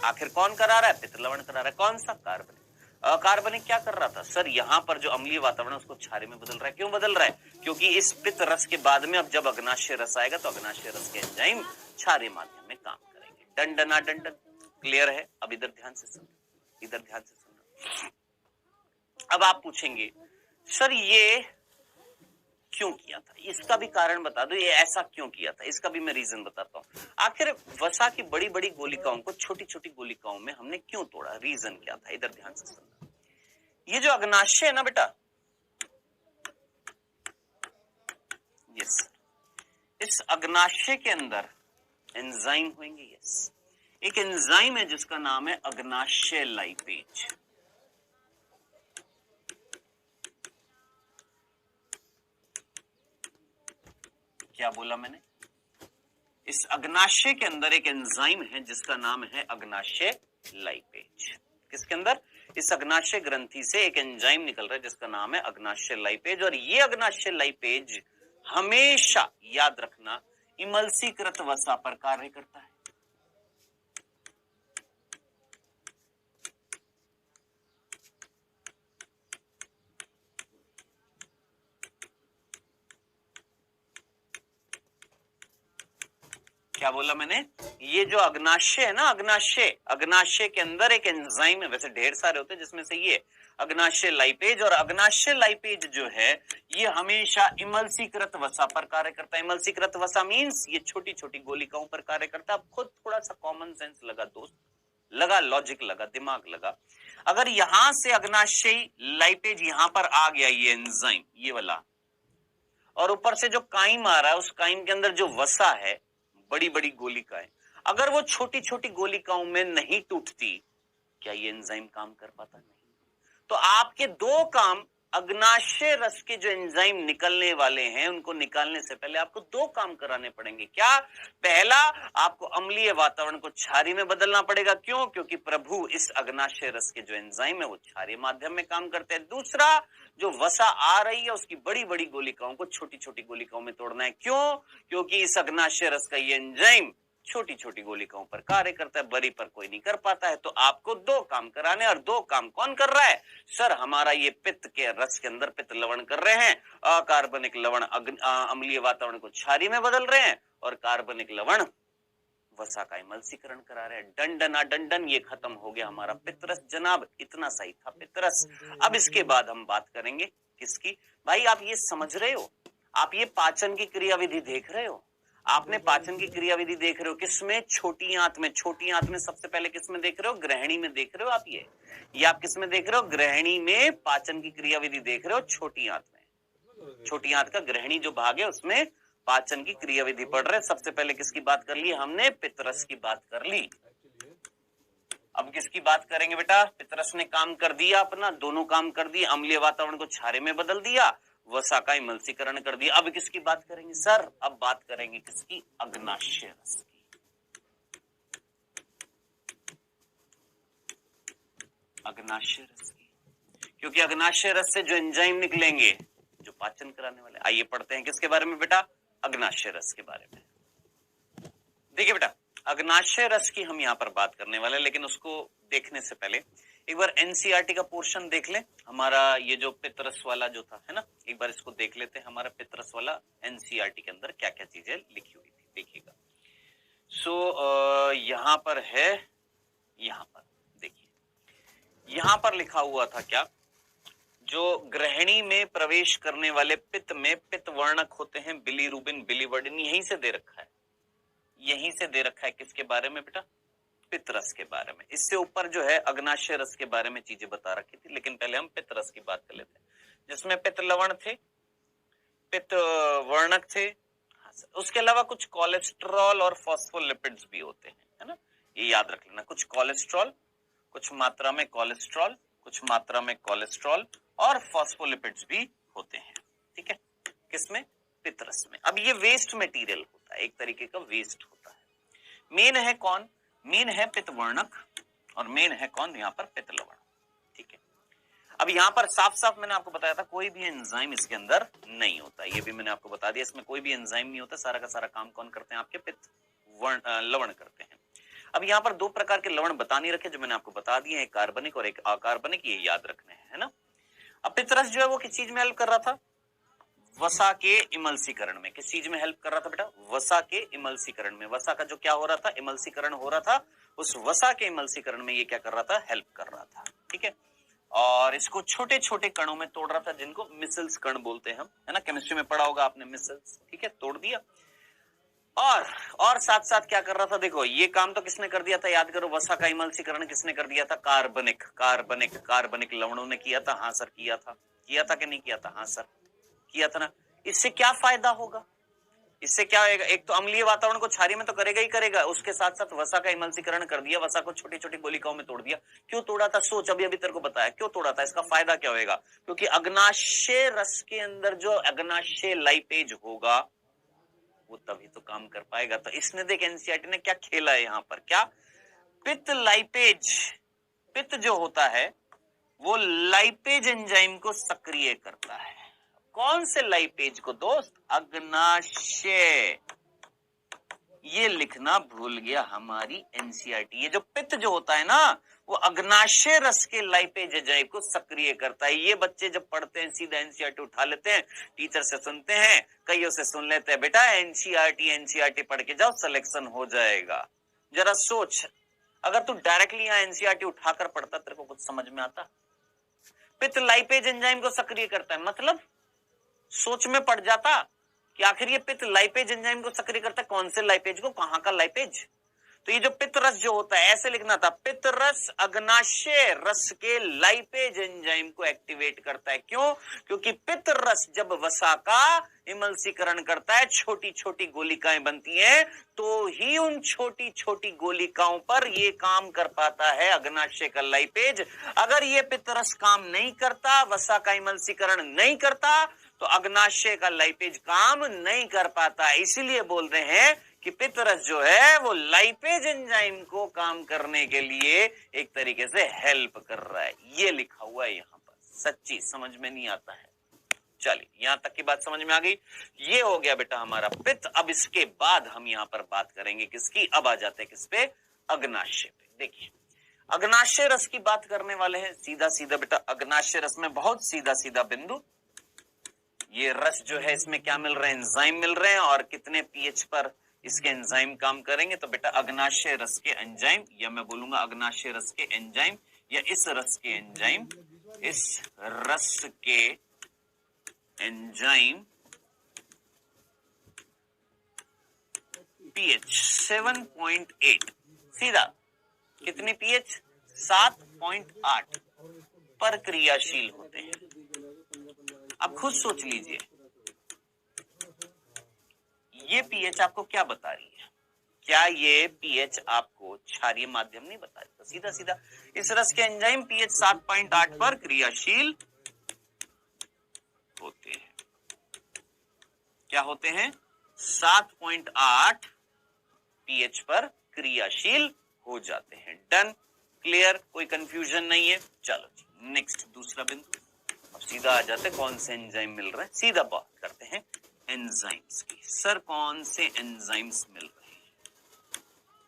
आखिर कौन करा रहा है? पित्त लवण करा रहा है। कौन सा? कार्बनिक। अकार्बनिक क्या कर रहा था सर? यहाँ पर जो अम्लीय वातावरण है उसको क्षारीय में बदल रहा है। क्यों बदल रहा है? क्योंकि इस पित्त रस के बाद में अब जब अग्नाशय रस आएगा तो अग्नाशय रस के एंजाइम क्षारीय माध्यम में काम करेंगे। दंडना दंडन क्लियर है? अब इधर ध्यान से सुनो, इधर ध्यान से सुनो। अब आप पूछेंगे सर ये क्यों किया था? इसका भी कारण बता दो, ये ऐसा क्यों किया था? इसका भी मैं रीजन बताता हूँ। आखिर वसा की बड़ी बड़ी गोलिकाओं को छोटी छोटी गोलिकाओं में हमने क्यों तोड़ा? रीजन क्या था? इधर ध्यान से सुनना। ये जो अग्नाशय है ना बेटा, यस, इस अग्नाशय के अंदर एंजाइम होंगे। यस, एक एंजाइम है जिसका नाम है अग्नाशय लाइपेज। क्या बोला मैंने? इस अग्नाशय के अंदर एक एंजाइम है जिसका नाम है अग्नाशय लाइपेज। किसके अंदर? इस अग्नाशय ग्रंथि से एक एंजाइम निकल रहा है जिसका नाम है अग्नाशय लाइपेज। और ये अग्नाशय लाइपेज हमेशा याद रखना इमल्सीकृत वसा पर कार्य करता है। क्या बोला मैंने? ये जो अग्नाशय है ना, अग्नाशय के अंदर एक एंजाइम है, वैसे ढेर सारे होते हैं जिसमें से ये अग्नाशय लाइपेज। और अग्नाशय लाइपेज जो है ये हमेशा इमल्सीकृत वसा पर कार्य करता है। इमल्सीकृत वसा मींस ये छोटी छोटी गोलिकाओं पर कार्य करता है। अब खुद थोड़ा सा कॉमन सेंस लगा दोस्त, लगा लॉजिक लगा, दिमाग लगा। अगर यहां से अग्नाशय लाइपेज यहां पर आ गया, ये एंजाइम ये वाला, और ऊपर से जो काइम आ रहा है उस काइम के अंदर जो वसा है बड़ी बड़ी गोलिकाएं, अगर वो छोटी छोटी गोलिकाओं में नहीं टूटती, क्या ये एंजाइम काम कर पाता? नहीं। तो आपके दो काम, अग्नाशय रस के जो एंजाइम निकलने वाले हैं उनको निकालने से पहले आपको दो काम कराने पड़ेंगे। क्या? पहला, आपको अम्लीय वातावरण को क्षारीय में बदलना पड़ेगा। क्यों? क्योंकि प्रभु इस अग्नाशय रस के जो एंजाइम है वो क्षारीय माध्यम में काम करते हैं। दूसरा, जो वसा आ रही है उसकी बड़ी बड़ी गोलिकाओं को छोटी छोटी गोलिकाओं में तोड़ना है। क्यों? क्योंकि इस अग्नाशय रस का ये एंजाइम छोटी छोटी गोलिकाओं पर कार्य करता है, बड़ी पर कोई नहीं कर पाता है। तो आपको दो काम कराने, और दो काम कौन कर रहा है? सर हमारा ये पित्त के रस के अंदर पित्त लवण कर रहे हैं, अकार्बनिक लवण अम्लीय वातावरण को क्षारीय में बदल रहे हैं, और कार्बनिक लवण वसा का एमल्सीकरण करा रहे हैं। डंडना डंडन, ये खत्म हो गया हमारा पित्तरस जनाब, इतना सही था पित्तरस। अब इसके बाद हम बात करेंगे किसकी? भाई आप ये समझ रहे हो, आप ये पाचन की क्रियाविधि देख रहे हो, आपने पाचन की क्रियाविधि देख रहे हो किसमें? छोटी आंत में। छोटी आंत में सबसे पहले किसमें देख रहे हो? ग्रहणी में देख रहे हो आप। ये आप किसमें देख रहे हो? ग्रहणी में पाचन की क्रियाविधि देख रहे हो, छोटी आंत में। छोटी आंत का ग्रहणी जो भाग है उसमें पाचन की क्रियाविधि पढ़ रहे। सबसे पहले किसकी बात कर ली हमने? पित्तरस की बात कर ली। अब किसकी बात करेंगे बेटा? पित्तरस ने काम कर दिया अपना, दोनों काम कर दिए, अम्लीय वातावरण को क्षारीय में बदल दिया, वसा का एमल्सीकरण कर दिया। अब किसकी बात करेंगे सर? अब बात करेंगे किसकी? अग्नाशय रस की। अग्नाशय रस की, क्योंकि अग्नाशय रस से जो एंजाइम निकलेंगे जो पाचन कराने वाले। आइए पढ़ते हैं किसके बारे में बेटा? अग्नाशय रस के बारे में। देखिए बेटा, अग्नाशय रस की हम यहाँ पर बात करने वाले, लेकिन उसको देखने से पहले एक बार एनसीईआरटी का पोर्शन देख ले। हमारा ये जो पित्तरस वाला जो था है ना, एक बार इसको देख लेते हैं। हमारा पित्तरस वाला एनसीईआरटी के अंदर क्या क्या चीजें लिखी हुई थी, देखिएगा। यहाँ पर है, यहाँ पर देखिए, यहाँ पर लिखा हुआ था क्या? जो ग्रहणी में प्रवेश करने वाले पित्त में पित्त वर्णक होते हैं बिलीरुबिन, बिलीवर्डिन, यहीं से दे रखा है, यहीं से दे रखा है। किसके बारे में बेटा? पित्तरस के बारे में। इससे ऊपर जो है अग्नाशय रस के बारे में चीजें बता रखी थी, लेकिन पहले हम पित्तरस की बात कर लेते हैं, जिसमें पित्त लवण थे, पित्त वर्णक थे। उसके अलावा कुछ कोलेस्ट्रॉल और फॉस्फोलिपिड्स भी होते हैं, है ना, ये याद रख लेना। कुछ कोलेस्ट्रॉल, कुछ मात्रा में कोलेस्ट्रॉल, कुछ मात्रा में कोलेस्ट्रॉल और फॉस्फोलिपिड्स भी होते हैं, ठीक है, किसमें? पित्तरस में। अब ये वेस्ट मटेरियल होता है, एक तरीके का वेस्ट होता है। मेन है कौन? मेन है पित्त वर्णक, और मेन है कौन? यहाँ पर पित्त लवण, ठीक है। अब यहाँ पर साफ साफ मैंने आपको बताया था कोई भी एंजाइम इसके अंदर नहीं होता, ये भी मैंने आपको बता दिया, इसमें कोई भी एंजाइम नहीं होता। सारा का सारा काम कौन करते हैं? आपके पित्त लवण करते हैं। अब यहाँ पर दो प्रकार के लवण बता नहीं रखे, जो मैंने आपको बता दिए, एक कार्बनिक और एक अकार्बनिक, ये याद रखने हैं, है ना। अब पित्तरस जो है वो किस चीज में हेल्प कर रहा था? वसा के इमल्सीकरण में। किस चीज में हेल्प कर रहा था बेटा? वसा के इमल्सीकरण में। वसा का जो क्या हो रहा था? इमल्सीकरण हो रहा था। उस वसा के इमल्सीकरण में ये क्या कर रहा था? हेल्प कर रहा था, ठीक है। और इसको छोटे छोटे कणों में तोड़ रहा था, जिनको मिसल्स कण बोलते हैं हम, है ना, केमिस्ट्री में पढ़ा होगा आपने मिसल्स, ठीक है, तोड़ दिया। और साथ साथ क्या कर रहा था? देखो, ये काम तो किसने कर दिया था? याद करो, वसा का इमल्सीकरण किसने कर दिया था? कार्बनिक लवणों ने किया था। हाँ सर, किया था कि नहीं किया था? हाँ सर, किया था ना। इससे क्या फायदा होगा? इससे क्या होगा? एक तो अम्लीय वातावरण को क्षारीय में तो करेगा ही करेगा, उसके साथ साथ वसा का इमल्सीकरण कर दिया, वसा को छोटी छोटी गोलिकाओं में तोड़ दिया। क्यों तोड़ा था? सोच, अभी तेरे को बताया क्यों तोड़ा था। इसका फायदा क्या होगा? क्योंकि अग्नाशय रस के अंदर जो अग्नाशय लाइपेज होगा वो तभी तो काम कर पाएगा। तो इसने देख एनसीईआरटी ने क्या खेला है यहाँ पर? क्या? पित्त लाइपेज, पित्त जो होता है वो लाइपेज एंजाइम को सक्रिय करता है। कौन से लाइपेज को दोस्त? अग्नाशय। ये लिखना भूल गया हमारी एनसीईआरटी। ये जो पित्त जो होता है ना, वो अग्नाशय रस के लाइपेज एंजाइम को सक्रिय करता है। ये बच्चे जब पढ़ते हैं सीधा एनसीईआरटी उठा लेते हैं, टीचर से सुनते हैं, कईयों से सुन लेते हैं, बेटा एनसीईआरटी पढ़ के जाओ, सिलेक्शन हो जाएगा। जरा सोच, अगर तू डायरेक्टली यहाँ एनसीईआरटी उठाकर पढ़ता, तेरे को कुछ समझ में आता? पित्त लाइपेज एंजाइम को सक्रिय करता है, मतलब सोच में पड़ जाता कि आखिर ये पित्त लाइपेज एंजाइम को सक्रिय करता है। कौन से लाइपेज को? कहां का लाइपेज? तो ये जो पित्तरस जो होता है, ऐसे लिखना था, पित्तरस अग्नाशय रस के लाइपेज एंजाइम को एक्टिवेट करता है। क्यों? क्योंकि पित्तरस जब वसा का इमल्सीकरण करता है, छोटी छोटी गोलिकाएं बनती हैं, तो ही उन छोटी छोटी गोलिकाओं पर ये काम कर पाता है अग्नाशय का लाइपेज। अगर ये पित्तरस काम नहीं करता, वसा का इमल्सीकरण नहीं करता, तो अग्नाशय का लाइपेज काम नहीं कर पाता। इसीलिए बोल रहे हैं कि पित्तरस जो है वो लाइपेज एंजाइम को काम करने के लिए एक तरीके से हेल्प कर रहा है। ये लिखा हुआ है यहाँ पर। सच्ची समझ में नहीं आता है, चलिए यहां तक की बात समझ में आ गई। ये हो गया बेटा हमारा पित्त। अब इसके बाद हम यहां पर बात करेंगे किसकी, अब आ जाते हैं किस पे, अग्नाशय पे। देखिए अग्नाशय रस की बात करने वाले हैं। सीधा सीधा बेटा अग्नाशय रस में बहुत सीधा सीधा बिंदु, ये रस जो है इसमें क्या मिल रहे हैं, एंजाइम मिल रहे हैं, और कितने पीएच पर इसके एंजाइम काम करेंगे। तो बेटा अग्नाशय रस के एंजाइम, या मैं बोलूंगा अग्नाशय रस के एंजाइम, या इस रस के एंजाइम, इस रस के एंजाइम पीएच 7.8, सीधा कितने पीएच 7.8 पर क्रियाशील होते हैं। अब खुद सोच लीजिए ये पीएच आपको क्या बता रही है, क्या ये पीएच आपको क्षारीय माध्यम नहीं बता रही। तो सीधा सीधा इस रस के एंजाइम पीएच 7.8 पर क्रियाशील होते हैं। क्या होते हैं, 7.8 पीएच पर क्रियाशील हो जाते हैं। डन, क्लियर, कोई कंफ्यूजन नहीं है। चलो जी नेक्स्ट दूसरा बिंदु। अब सीधा आ जाते हैं कौन से एंजाइम मिल रहे हैं, सीधा बात करते हैं एंजाइम्स की। सर कौन से एंजाइम्स मिल रहे हैं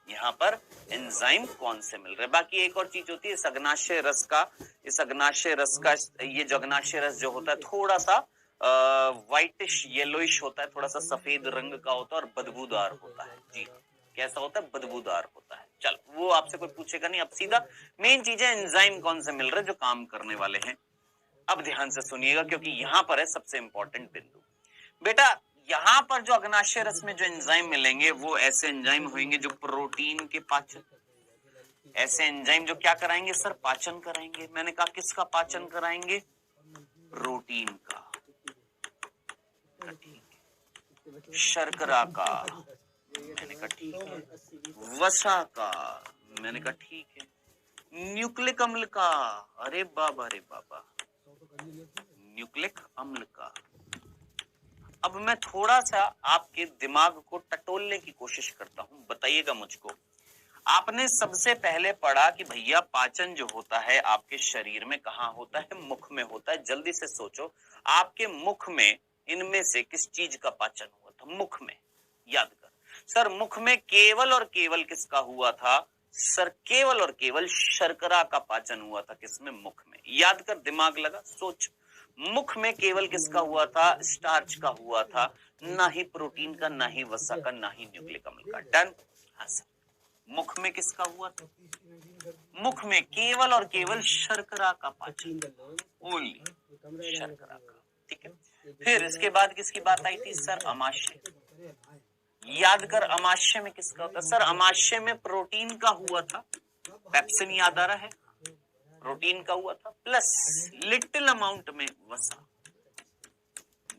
यहाँ पर, एंजाइम कौन से मिल रहे हैं। बाकी एक और चीज होती है इस अग्नाशय रस का, इस अग्नाशय रस का ये जो अग्नाशय रस जो होता है थोड़ा सा व्हाइटिश येलोइश होता है, थोड़ा सा सफेद रंग का होता है और बदबूदार होता है। जी कैसा होता है, बदबूदार होता है। चल वो आपसे कोई पूछेगा नहीं। अब सीधा मेन चीज है एंजाइम कौन से मिल रहे हैं जो काम करने वाले हैं। अब ध्यान से सुनिएगा क्योंकि यहां पर है सबसे इंपॉर्टेंट बिंदु। बेटा यहां पर जो अग्नाशय रस में जो एंजाइम मिलेंगे वो ऐसे एंजाइम होंगे जो प्रोटीन के पाचन, ऐसे एंजाइम जो क्या कराएंगे सर, पाचन कराएंगे। मैंने कहा किसका पाचन कराएंगे, प्रोटीन का, शर्करा का, मैंने कहा ठीक है, वसा का, मैंने कहा ठीक है, न्यूक्लिक अम्ल का, अरे बाबा रे बाबा, न्यूक्लिक अम्ल का। अब मैं थोड़ा सा आपके दिमाग को टटोलने की कोशिश करता हूं, बताइएगा मुझको। आपने सबसे पहले पढ़ा कि भैया पाचन जो होता है आपके शरीर में कहाँ होता है, मुख में होता है। जल्दी से सोचो आपके मुख में इनमें से किस चीज का पाचन हुआ था, मुख में। याद कर सर, मुख में केवल और केवल किसका हुआ था सर, केवल और केवल शर्करा का पाचन हुआ था। किसमें, मुख में। याद कर, दिमाग लगा, सोच। मुख में केवल किसका हुआ था, स्टार्च का हुआ था, ना ही प्रोटीन का, ना ही वसा का, ना ही न्यूक्लिक अम्ल का। डन। हाँ सर, मुख में किसका हुआ था, मुख में केवल और केवल शर्करा का पाचन, ओनली शर्करा का। ठीक है, फिर इसके बाद किसकी बात आई थी सर, अमाशय। याद कर अमाशय में किसका होता, सर अमाशय में प्रोटीन का हुआ था, पेप्सिन याद आ रहा है, प्रोटीन का हुआ था, प्लस लिटिल अमाउंट में वसा,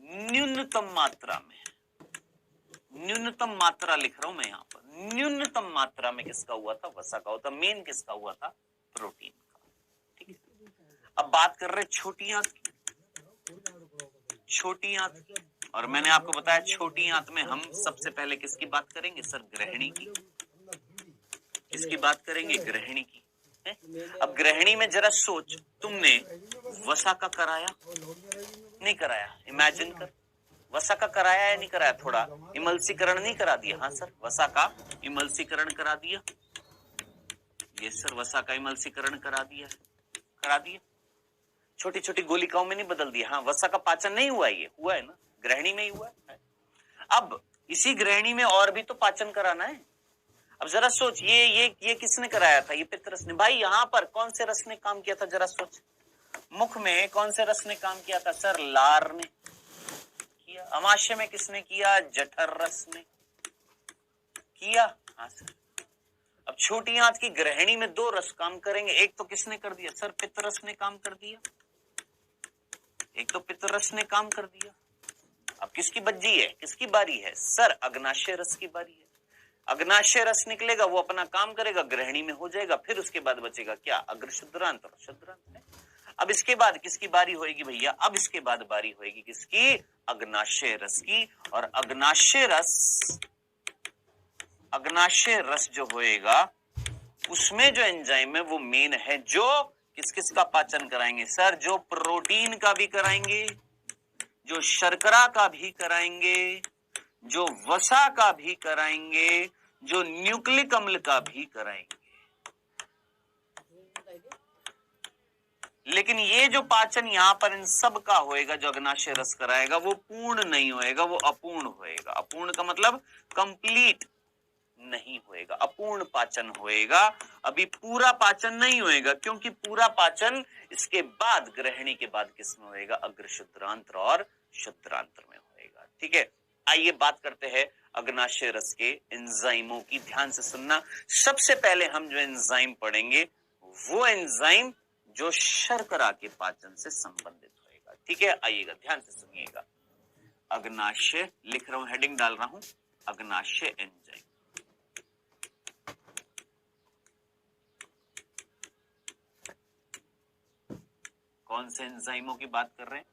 न्यूनतम मात्रा में, न्यूनतम मात्रा लिख रहा हूं मैं यहाँ पर, न्यूनतम मात्रा में किसका हुआ था, वसा का होता। मेन किसका हुआ था, प्रोटीन का। ठीक है, अब बात कर रहे छोटी आंत की, छोटी आंत की। और मैंने आपको बताया छोटी आंत में हम सबसे पहले किसकी बात करेंगे सर, ग्रहणी की। किसकी बात करेंगे, ग्रहणी की। अब ग्रहणी में जरा सोच, तुमने वसा का कराया नहीं कराया, इमेजिन कर, वसा का कराया या नहीं कराया, थोड़ा इमल्सीकरण नहीं करा दिया। हाँ सर, वसा का इमल्सीकरण करा दिया। ये सर वसा का इमल्सीकरण करा दिया, करा दिया। छोटी छोटी गोलिकाओं में नहीं बदल दिया। हाँ, वसा का पाचन नहीं हुआ, ये हुआ है ना, ग्रहणी में ही हुआ है। अब इसी ग्रहणी में और भी तो पाचन कराना है। अब जरा सोच, ये किसने कराया था, ये पित्तरस ने। भाई यहाँ पर कौन से रस ने काम किया था, जरा सोच। मुख में कौन से रस ने काम किया था सर, लार ने किया। अमाशय में किसने किया, जठर रस ने किया। हाँ सर। अब छोटी आंत की ग्रहणी में दो रस काम करेंगे, एक तो किसने कर दिया सर, पित्तरस ने काम कर दिया, एक तो पित्तरस ने काम कर दिया। अब किसकी बज्जी है, किसकी बारी है सर, अग्नाशय रस की बारी है। अग्नाशय रस निकलेगा, वो अपना काम करेगा, ग्रहणी में हो जाएगा, फिर उसके बाद बचेगा क्या, अग्रशुद्रांत और शुद्रांत। अब इसके बाद किसकी बारी होएगी भैया, अब इसके बाद बारी होएगी किसकी, अग्नाशय रस की। और अग्नाशय रस जो होएगा उसमें जो एंजाइम है वो मेन है, जो किस किस का पाचन कराएंगे सर, जो प्रोटीन का भी कराएंगे, जो शर्करा का भी कराएंगे, जो वसा का भी कराएंगे, जो न्यूक्लिक अम्ल का भी कराएंगे। लेकिन ये जो पाचन यहां पर इन सब का होएगा, जो अग्नाशय रस कराएगा, वो पूर्ण नहीं होएगा, वो अपूर्ण होएगा। अपूर्ण का मतलब कंप्लीट नहीं होएगा, अपूर्ण पाचन होएगा। अभी पूरा पाचन नहीं होएगा, क्योंकि पूरा पाचन इसके बाद, ग्रहणी के बाद किसमें होएगा? अग्र शुद्रांत्र और शुद्रांत्र में होएगा। ठीक है, आइए बात करते हैं अग्नाशय रस के एंजाइमों की। ध्यान से सुनना। सबसे पहले हम जो एंजाइम पढ़ेंगे वो एंजाइम जो शर्करा के पाचन से संबंधित होएगा। ठीक है, आइएगा ध्यान से सुनिएगा। अग्नाशय लिख रहा हूं, हेडिंग डाल रहा हूं, अग्नाशय एंजाइम। कौन से एंजाइमों की बात कर रहे हैं?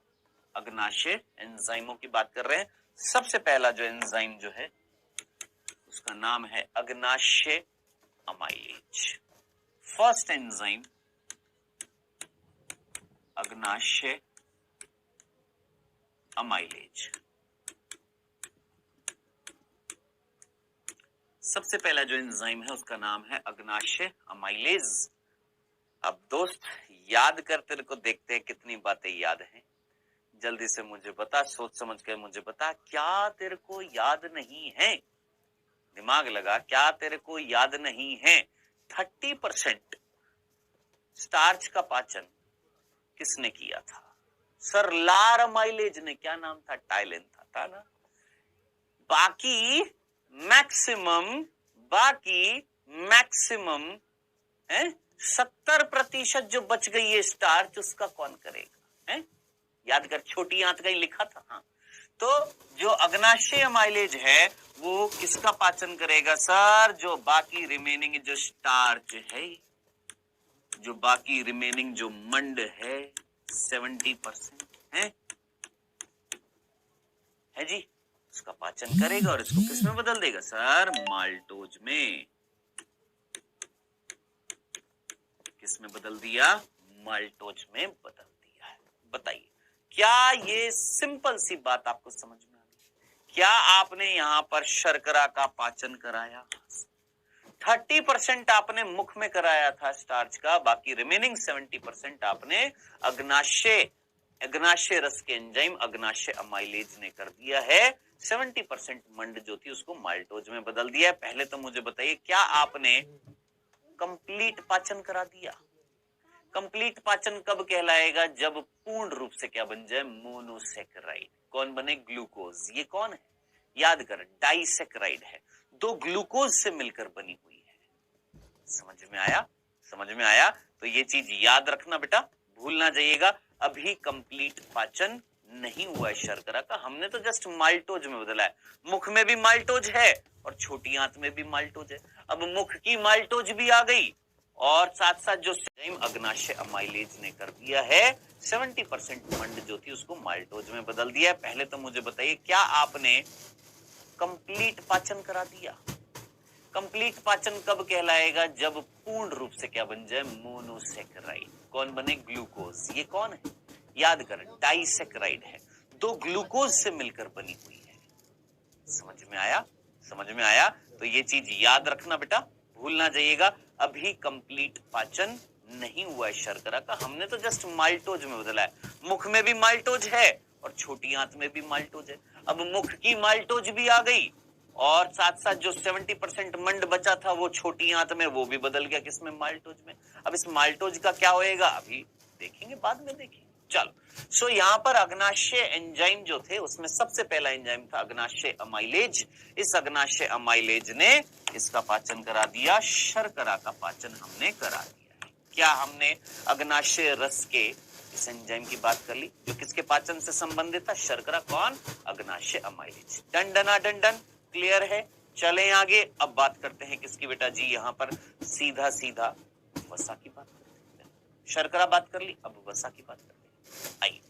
अग्नाशय एंजाइमों की बात कर रहे हैं। सबसे पहला जो एंजाइम जो है उसका नाम है अग्नाशय अमाइलेज। फर्स्ट एंजाइम अग्नाशय अमाइलेज। सबसे पहला जो एंजाइम है उसका नाम है अग्नाशय अमाइलेज। अब दोस्त याद कर, तेरे को देखते हैं कितनी बातें याद हैं। जल्दी से मुझे बता, सोच समझ कर मुझे बता, क्या तेरे को याद नहीं है? दिमाग लगा, क्या तेरे को याद नहीं है? 30% स्टार्च का पाचन किसने किया था? सर लार अमाइलेज ने। क्या नाम था? टाइलेन था ना। बाकी मैक्सिमम है 70% जो बच गई है स्टार्च, उसका कौन करेगा? है याद कर, छोटी आंत का ही लिखा था। हाँ, तो जो अग्नाशय अमाइलेज है वो किसका पाचन करेगा सर? जो बाकी रिमेनिंग जो स्टार्च है, जो बाकी रिमेनिंग जो मंड है 70% है जी, उसका पाचन करेगा और इसको किस में बदल देगा सर? माल्टोज में। किस में बदल दिया? माल्टोज में बदल दिया है। बताइए, क्या ये सिंपल सी बात आपको समझ में आ गई? क्या आपने यहां पर शर्करा का पाचन कराया? 30% आपने मुख में कराया था स्टार्च का, बाकी रिमेनिंग 70% आपने अग्नाशय रस के एंजाइम अग्नाशय अमाइलेज ने कर दिया है। 70% मंड जो थी उसको माल्टोज में बदल दिया है। पहले तो मुझे बताइए, क्या आपने कंप्लीट पाचन करा दिया? कंप्लीट पाचन कब कहलाएगा? जब पूर्ण रूप से क्या बन जाए? मोनोसेकेराइड। कौन बने? ग्लूकोज। ये कौन है? याद कर, डाइसेकेराइड है, दो ग्लूकोज से मिलकर बनी हुई है। समझ में आया? समझ में आया? तो ये चीज याद रखना बेटा, भूल ना जाइएगा। अभी कंप्लीट पाचन नहीं हुआ है शर्करा का, हमने तो जस्ट माल्टोज में बदला है। मुख में भी माल्टोज है और छोटी आंत में भी माल्टोज है। अब मुख की माल्टोज भी आ गई और साथ साथ जो एंजाइम अग्नाशय अमाइलेज ने कर दिया है 70% मंड जो थी उसको माल्टोज में बदल दिया है। पहले तो मुझे बताइए, क्या आपने कंप्लीट पाचन करा दिया? कंप्लीट पाचन कब कहलाएगा? जब पूर्ण रूप से क्या बन जाए? मोनोसेकेराइड। कौन बने? ग्लूकोज। ये कौन है? याद कर, डाइसेकेराइड है, दो ग्लूकोज से मिलकर बनी हुई है। समझ में आया? समझ में आया? तो ये चीज याद रखना बेटा, भूल ना जाइएगा। अभी कंप्लीट पाचन नहीं हुआ है शर्करा का, हमने तो जस्ट माल्टोज में बदला है। मुख में भी माल्टोज है और छोटी आंत में भी माल्टोज है। अब मुख की माल्टोज भी आ गई और साथ साथ जो 70% मंड बचा था वो छोटी आंत में, वो भी बदल गया किसमें? माल्टोज में। अब इस माल्टोज का क्या होएगा अभी देखेंगे, बाद में देखेंगे। चलो, सो यहाँ पर अग्नाशय एंजाइम जो थे उसमें सबसे पहला एंजाइम था अग्नाशय अमाइलेज। इस अग्नाशय अमाइलेज ने इसका पाचन करा दिया, शर्करा का पाचन हमने करा दिया है। क्या हमने अग्नाशय रस के इस एंजाइम की बात कर ली जो किसके पाचन से संबंधित था? शर्करा। कौन? अग्नाशय amylase. Done done done done, clear है? चले आगे। अब बात करते हैं किसकी बेटा जी? यहाँ पर सीधा सीधा वसा की बात करते हैं। शर्करा बात कर ली, अब वसा की बात करते हैं। आइए,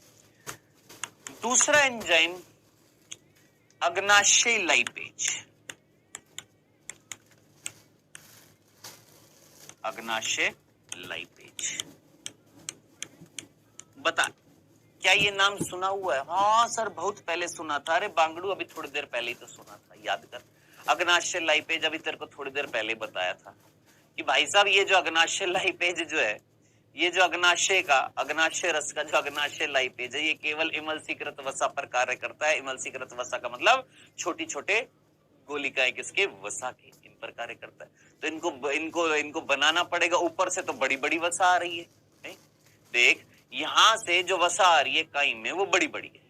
दूसरा एंजाइम अग्नाशय लाइपेज। अग्नाशय लाइपेज, बता क्या ये नाम सुना हुआ है? हाँ सर बहुत पहले सुना था। अरे बांगड़ू अभी थोड़ी देर पहले ही तो सुना था, याद कर। अग्नाशय लाइपेज अभी तेरे को थोड़ी देर पहले बताया था कि भाई साहब ये जो अग्नाशय लाइपेज जो है, ये जो अग्नाशय रस का जो अग्नाशय लाइपेज है, ये केवल इमल्सीकृत वसा पर कार्य करता है। इमल्सीकृत वसा का मतलब छोटी छोटे गोलिकाएं किसके? वसा के, इन पर कार्य करता है। तो इनको बनाना पड़ेगा। ऊपर से तो बड़ी बड़ी वसा आ रही है, नहीं? देख यहां से जो वसा आ रही है काई में वो बड़ी बड़ी है,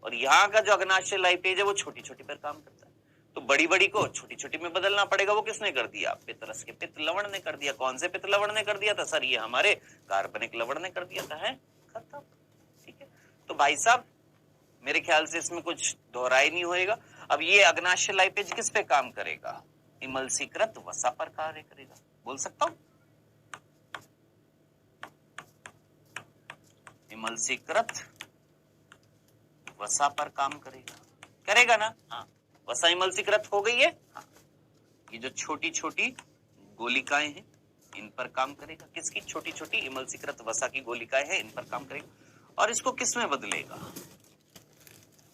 और यहाँ का जो अग्नाशय लाइपेज है वो छोटी छोटी पर काम करता है। तो बड़ी बड़ी को छोटी छोटी में बदलना पड़ेगा। वो किसने कर दिया? पितरस के पित्त लवण ने कर दिया। कौन से पित्त लवण ने कर दिया था? सर ये हमारे कार्बनिक लवण ने कर दिया था। है खत्म, ठीक है। तो भाई साहब मेरे ख्याल से इसमें कुछ दोहराई नहीं होएगा। अब ये अग्नाशय लाइपेज किस पे काम करेगा? इमल्सीकृत वसा पर कार्य करेगा। बोल सकता हूं? इमल्सीकृत वसा पर काम करेगा ना? हाँ, वसा इमल्सीकृत हो गई है। हाँ, ये जो छोटी छोटी गोलिकाएं हैं इन पर काम करेगा। किसकी? छोटी छोटी इमल्सीकृत वसा की गोलिकाएं हैं, इन पर काम करेगा। और इसको किस में बदलेगा?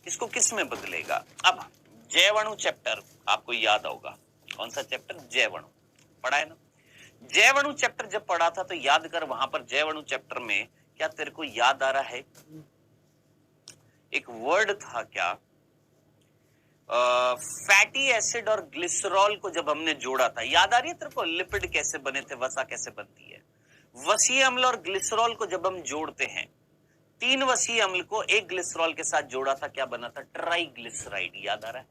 इसको किस में बदलेगा? अब जैवअणु चैप्टर आपको याद होगा। कौन सा चैप्टर? जैवअणु पढ़ा है ना? जैवअणु चैप्टर जब पढ़ा था तो याद कर, वहां पर जैवअणु चैप्टर में क्या तेरे को याद आ रहा है? एक वर्ड था क्या, फैटी एसिड और ग्लिसरॉल को जब हमने जोड़ा था, याद आ रही है तेरे को? लिपिड कैसे बने थे, वसा कैसे बनती है। वसीय अम्ल और ग्लिसरॉल को जब हम जोड़ते हैं, 3 वसीय अम्ल को एक ग्लिसरॉल के साथ जोड़ा था, क्या बना था? ट्राइग्लिसराइड। याद आ रहा है?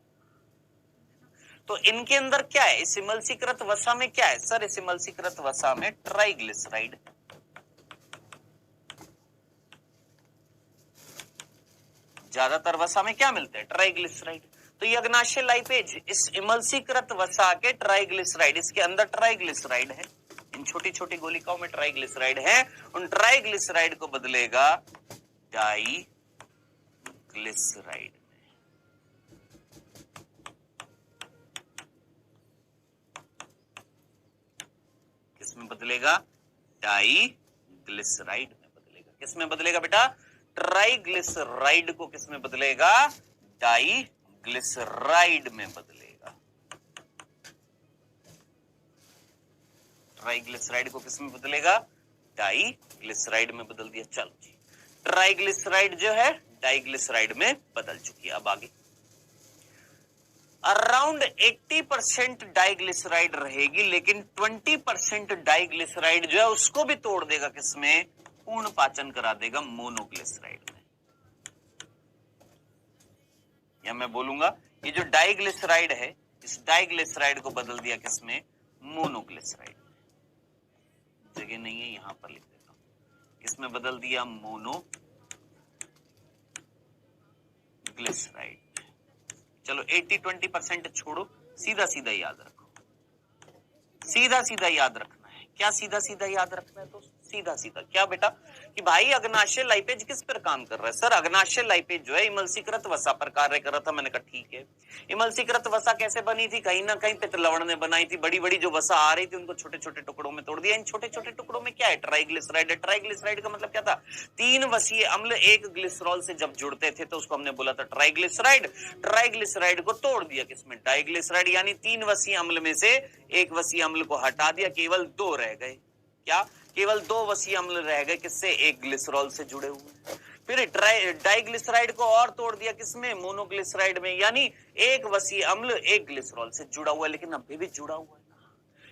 तो इनके अंदर क्या है? इस इमल्सीकृत वसा में क्या है? सर इस इमल्सीकृत वसा में ट्राइग्लिसराइड। ज्यादातर वसा में क्या मिलते हैं? ट्राइग्लिसराइड। तो ये अग्नाशय लाइपेज इस इमल्सीकृत वसा के ट्राइग्लिसराइड, इसके अंदर ट्राइग्लिसराइड है, इन छोटी छोटी गोलिकाओं में ट्राइग्लिसराइड है, उन ट्राइग्लिसराइड को बदलेगा डाइग्लिसराइड। किसमें बदलेगा? डाइग्लिसराइड में बदलेगा। किसमें बदलेगा बेटा? ट्राइग्लिसराइड को किसमें बदलेगा? डाइग्लिसराइड में बदलेगा। ट्राइग्लिसराइड को किसमें बदलेगा? डाइग्लिसराइड में बदल दिया। चलो जी, ट्राइग्लिसराइड जो है डाइग्लिसराइड में बदल चुकी है। अब आगे अराउंड 80% डाइग्लिसराइड रहेगी, लेकिन 20% डाइग्लिसराइड जो है उसको भी तोड़ देगा। किसमें? पूर्ण पाचन करा देगा मोनोग्लिसराइड में। या मैं बोलूंगा ये जो डाइग्लिसराइड है, इस डाइग्लिसराइड को बदल दिया किसमें? मोनोग्लिसराइड में। जगह नहीं है, यहां पर लिख देता हूं। किसमें बदल दिया? मोनोग्लिसराइड। चलो 80-20% छोड़ो, सीधा सीधा याद रखो। सीधा सीधा याद रखना है। क्या सीधा सीधा याद रखना है? तो सीधा सीधा क्या बेटा कि भाई अग्नाशय लाइपेज किस पर काम कर रहा है? सर अग्नाशय लाइपेज जो है इमल्सीकृत वसा पर कार्य कर रहा था। मैंने कहा ठीक है, इमल्सीकृत वसा कैसे बनी थी? कहीं ना कहीं पित्त लवण ने बनाई थी। बड़ी बड़ी जो वसा आ रही थी उनको छोटे छोटे टुकड़ों में तोड़ दिया। इन छोटे छोटे टुकड़ों में क्या है? ट्राइग्लिसराइड है। ट्राइग्लिसराइड का मतलब क्या था? 3 वसीय अम्ल एक ग्लिसरॉल से जब जुड़ते थे तो उसको हमने बोला था ट्राइग्लिसराइड। ट्राइग्लिसराइड को तोड़ दिया किसमें? डाइग्लिसराइड। यानी 3 वसीय अम्ल में से एक वसीय अम्ल को हटा दिया, केवल 2 रह गए। क्या? केवल 2 वसीय अम्ल रह गए। किससे? एक ग्लिसरॉल से जुड़े हुए। फिर डाइग्लिसराइड को और तोड़ दिया किसमें? मोनोग्लिसराइड में। यानी एक वसीय अम्ल एक ग्लिसरॉल से जुड़ा हुआ है, लेकिन अभी भी जुड़ा हुआ है।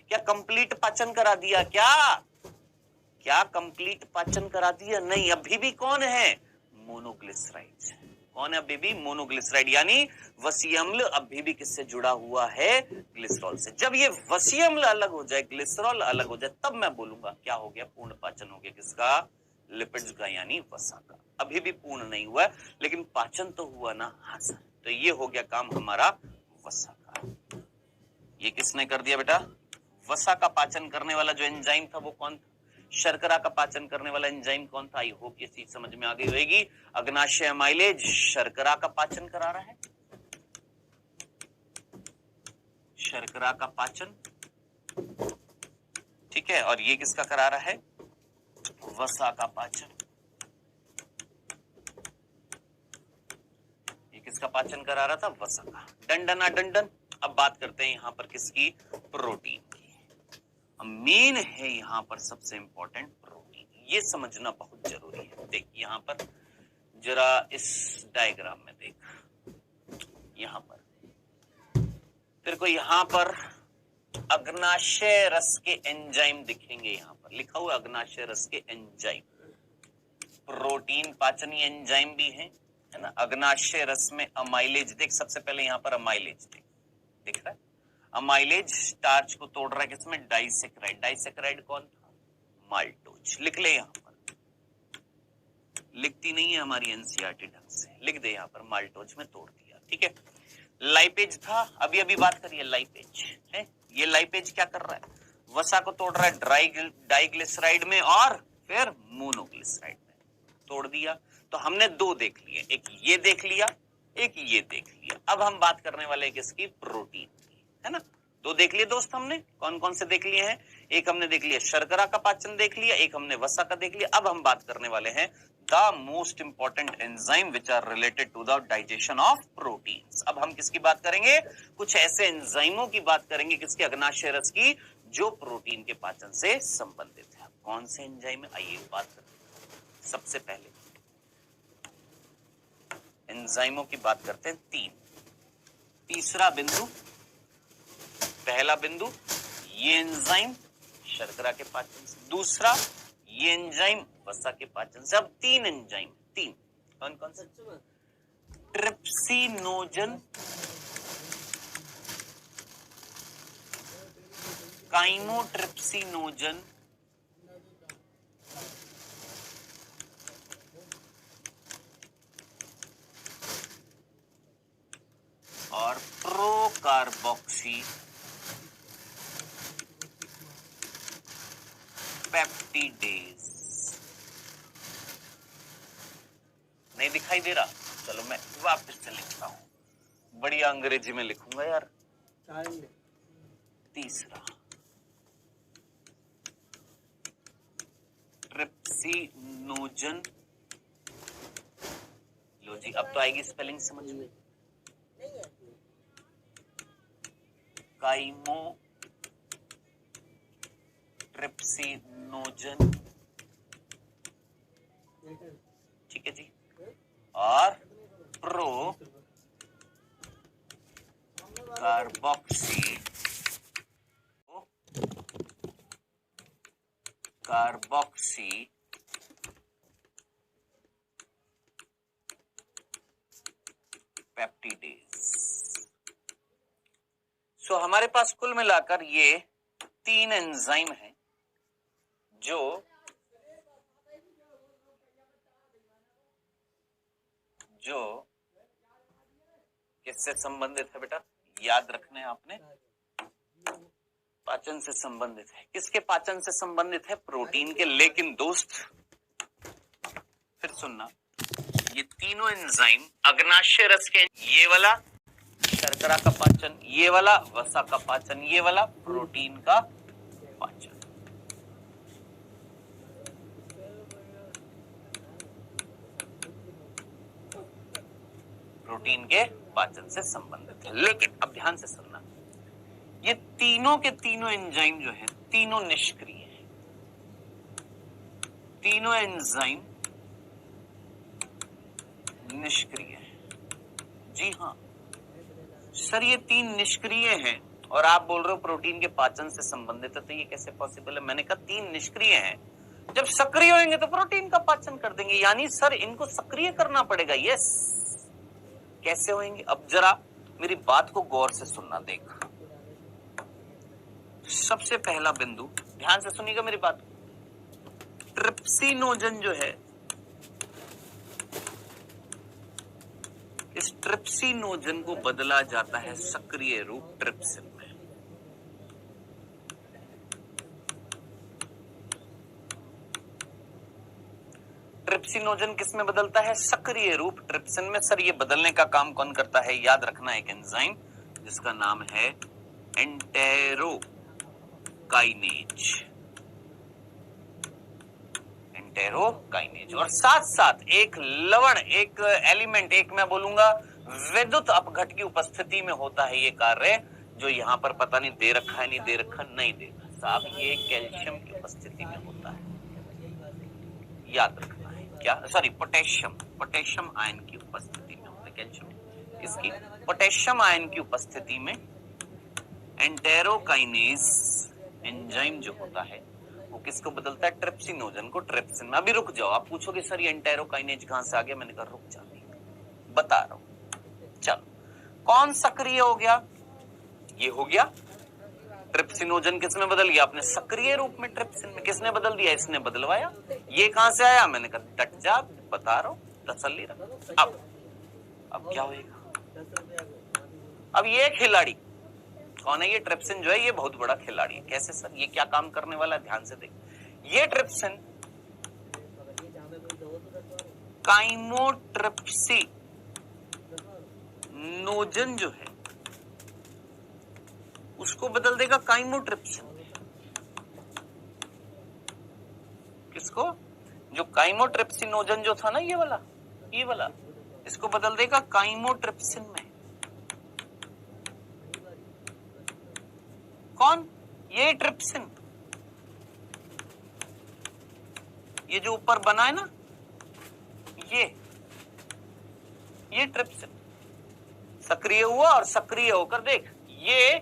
क्या कंप्लीट पाचन करा दिया? क्या कंप्लीट पाचन करा दिया? नहीं, अभी भी कौन है? मोनोग्लिसराइड। कौन है अभी भी? मोनोग्लिसराइड। यानी वसीय अम्ल अभी भी किससे जुड़ा हुआ है? ग्लिसरॉल से। जब ये वसीय अम्ल अलग हो जाए, ग्लिसरॉल अलग हो जाए, तब मैं बोलूंगा क्या हो गया? पूर्ण पाचन हो गया। किसका? लिपिड्स का, यानी वसा का। अभी भी पूर्ण नहीं हुआ, लेकिन पाचन तो हुआ ना। हाँ सर, तो ये हो गया काम हमारा वसा का। ये किसने कर दिया बेटा? वसा का पाचन करने वाला जो एंजाइम था वो कौन था? शर्करा का पाचन करने वाला एंजाइम कौन था? आई होप ये चीज समझ में आ गई होगी। अग्नाशय अमाइलेज शर्करा का पाचन करा रहा है। शर्करा का पाचन, ठीक है। और ये किसका करा रहा है? वसा का पाचन। किसका पाचन करा रहा था? वसा का। डंडना डंडन। अब बात करते हैं यहां पर किसकी? प्रोटीन की। मेन है यहां पर सबसे इंपॉर्टेंट प्रोटीन, ये समझना बहुत जरूरी है। देख यहां पर जरा इस डायग्राम में देख, यहां पर तेरे को यहां पर अग्नाशय रस के एंजाइम दिखेंगे। यहां पर लिखा हुआ अग्नाशय रस के एंजाइम। प्रोटीन पाचनीय एंजाइम भी है ना। अग्नाशय रस में अमाइलेज देख, सबसे पहले यहां पर अमाइलेज देख, दिख रहा है? अमाइलेज स्टार्च को तोड़ रहा है किसमें? डाइसेक्राइड। डाइसेक्राइड कौन था? माल्टोज। लिख ले यहां पर, लिखती नहीं है हमारी एनसीईआरटी ढंग से, लिख दे यहां पर, माल्टोज में तोड़ दिया। ठीक है। लाइपेज था, अभी अभी बात करिए लाइपेज है। ये लाइपेज क्या कर रहा है? वसा को तोड़ रहा है डाइग्लिसराइड में और फिर मोनोग्लिसराइड में, तोड़ दिया। तो हमने दो देख लिए, एक ये देख लिया, एक ये देख लिया। अब हम बात करने वाले हैं किसकी? प्रोटीन की, है ना। दो देख लिए दोस्त हमने, कौन कौन से देख लिए हैं? एक हमने देख लिया शर्करा का पाचन देख लिया, एक हमने वसा का देख लिया। अब हम बात करने वाले हैं the most important enzyme which are related to the digestion of proteins. अब हम किसकी बात करेंगे? कुछ ऐसे एंजाइमों की बात करेंगे, किसके? अग्नाशय रस की, जो प्रोटीन के पाचन से संबंधित है। कौन से एंजाइम है? आइए बात करते हैं। सबसे पहले एंजाइमों की बात करते हैं तीन। तीसरा बिंदु, पहला बिंदु ये एंजाइम शर्करा के पाचन से, दूसरा ये एंजाइम वसा के पाचन से। अब तीन एंजाइम, तीन कौन कौन से? ट्रिप्सिनोजन, काइमोट्रिप्सिनोजन, और प्रोकार्बोक्सी पेप्टिडेज। नहीं दिखाई दे रहा? चलो मैं वापस से लिखता हूं, बढ़िया अंग्रेजी में लिखूंगा यार। तीसरा ट्रिप्सिनोजन। लो जी, अब तो आएगी स्पेलिंग समझ में। काइमो ट्रिप्सिनोजन, ठीक है जी, और प्रो कार्बोक्सी पेप्टिडेज। सो हमारे पास कुल मिलाकर ये तीन एंजाइम हैं जो किससे संबंधित है बेटा? याद रखना है आपने, पाचन से संबंधित है। किसके पाचन से संबंधित है? प्रोटीन के। लेकिन दोस्त फिर सुनना, ये तीनों एंजाइम अग्नाशय रस के, ये वाला शर्करा का पाचन, ये वाला वसा का पाचन, ये वाला प्रोटीन का पाचन। प्रोटीन के पाचन से संबंधित है। लेकिन अब ध्यान से सुनना, ये तीनों के तीनों एंजाइम जो है, तीनों निष्क्रिय हैं। तीनों एंजाइम निष्क्रिय है। जी हाँ सर, ये तीन निष्क्रिय हैं और आप बोल रहे हो प्रोटीन के पाचन से संबंधित है, तो ये कैसे पॉसिबल है? मैंने कहा तीन निष्क्रिय हैं, जब सक्रिय होंगे तो प्रोटीन का पाचन कर देंगे। यानी सर इनको सक्रिय करना पड़ेगा। यस, कैसे होंगे? अब जरा मेरी बात को गौर से सुनना। देख, सबसे पहला बिंदु, ध्यान से सुनिएगा मेरी बात। ट्रिप्सिनोजन जो है, इस ट्रिप्सिनोजन को बदला जाता है सक्रिय रूप ट्रिप्सिन में। ट्रिप्सिनोजन किस में बदलता है? सक्रिय रूप ट्रिप्सिन में। सर ये बदलने का काम कौन करता है? याद रखना, एक एंजाइम जिसका नाम है एंटेरोकाइनेज। एंटेरोकाइनेज। और साथ साथ एक लवण, एक एलिमेंट, एक मैं बोलूंगा विद्युत अपघट की उपस्थिति में होता है ये कार्य, जो यहाँ पर पता नहीं दे रखा है, नहीं दे रखा, नहीं दे रखा साहब, ये कैल्शियम की उपस्थिति में होता है, याद रखना है। क्या, सॉरी, पोटेशियम आयन की उपस्थिति में होता है। कैल्शियम किसकी? पोटेशियम आयन की उपस्थिति में एंटेरोकाइनेज एंजाइम जो होता है वो किसको बदलता है? ट्रिप्सिनोजन को ट्रिप्सिन में। अभी रुक जाओ, आप पूछोगे सर ये एंटेरोकाइनेज कहां से आ गया? मैंने कहा रुक जाओ, बता रहा हूं। चलो, कौन सक्रिय हो गया? ये हो गया। ट्रिप्सिनोजन किसमें बदल गया? आपने सक्रिय रूप में ट्रिप्सिन में। किसने बदल दिया? इसने बदलवाया। ये कहां से आया? मैंने कहा डट जा, बता रहा हूं, तसल्ली रख। अब क्या होगा? अब ये खिलाड़ी कौन है? ये ट्रिप्सिन जो है ये बहुत बड़ा खिलाड़ी है। कैसे सर? ये क्या काम करने वाला है? ध्यान से देख। ये ट्रिप्सिन काइमोट्रिप्सी नोजन जो है उसको बदल देगा काइमोट्रिप्सिन में। किसको? जो काइमोट्रिप्सिनोजन जो था ना, ये वाला इसको बदल देगा काइमोट्रिप्सिन में। कौन? ये ट्रिप्सिन, ये जो ऊपर बना है ना, ये ट्रिप्सिन सक्रिय हुआ और सक्रिय होकर देख ये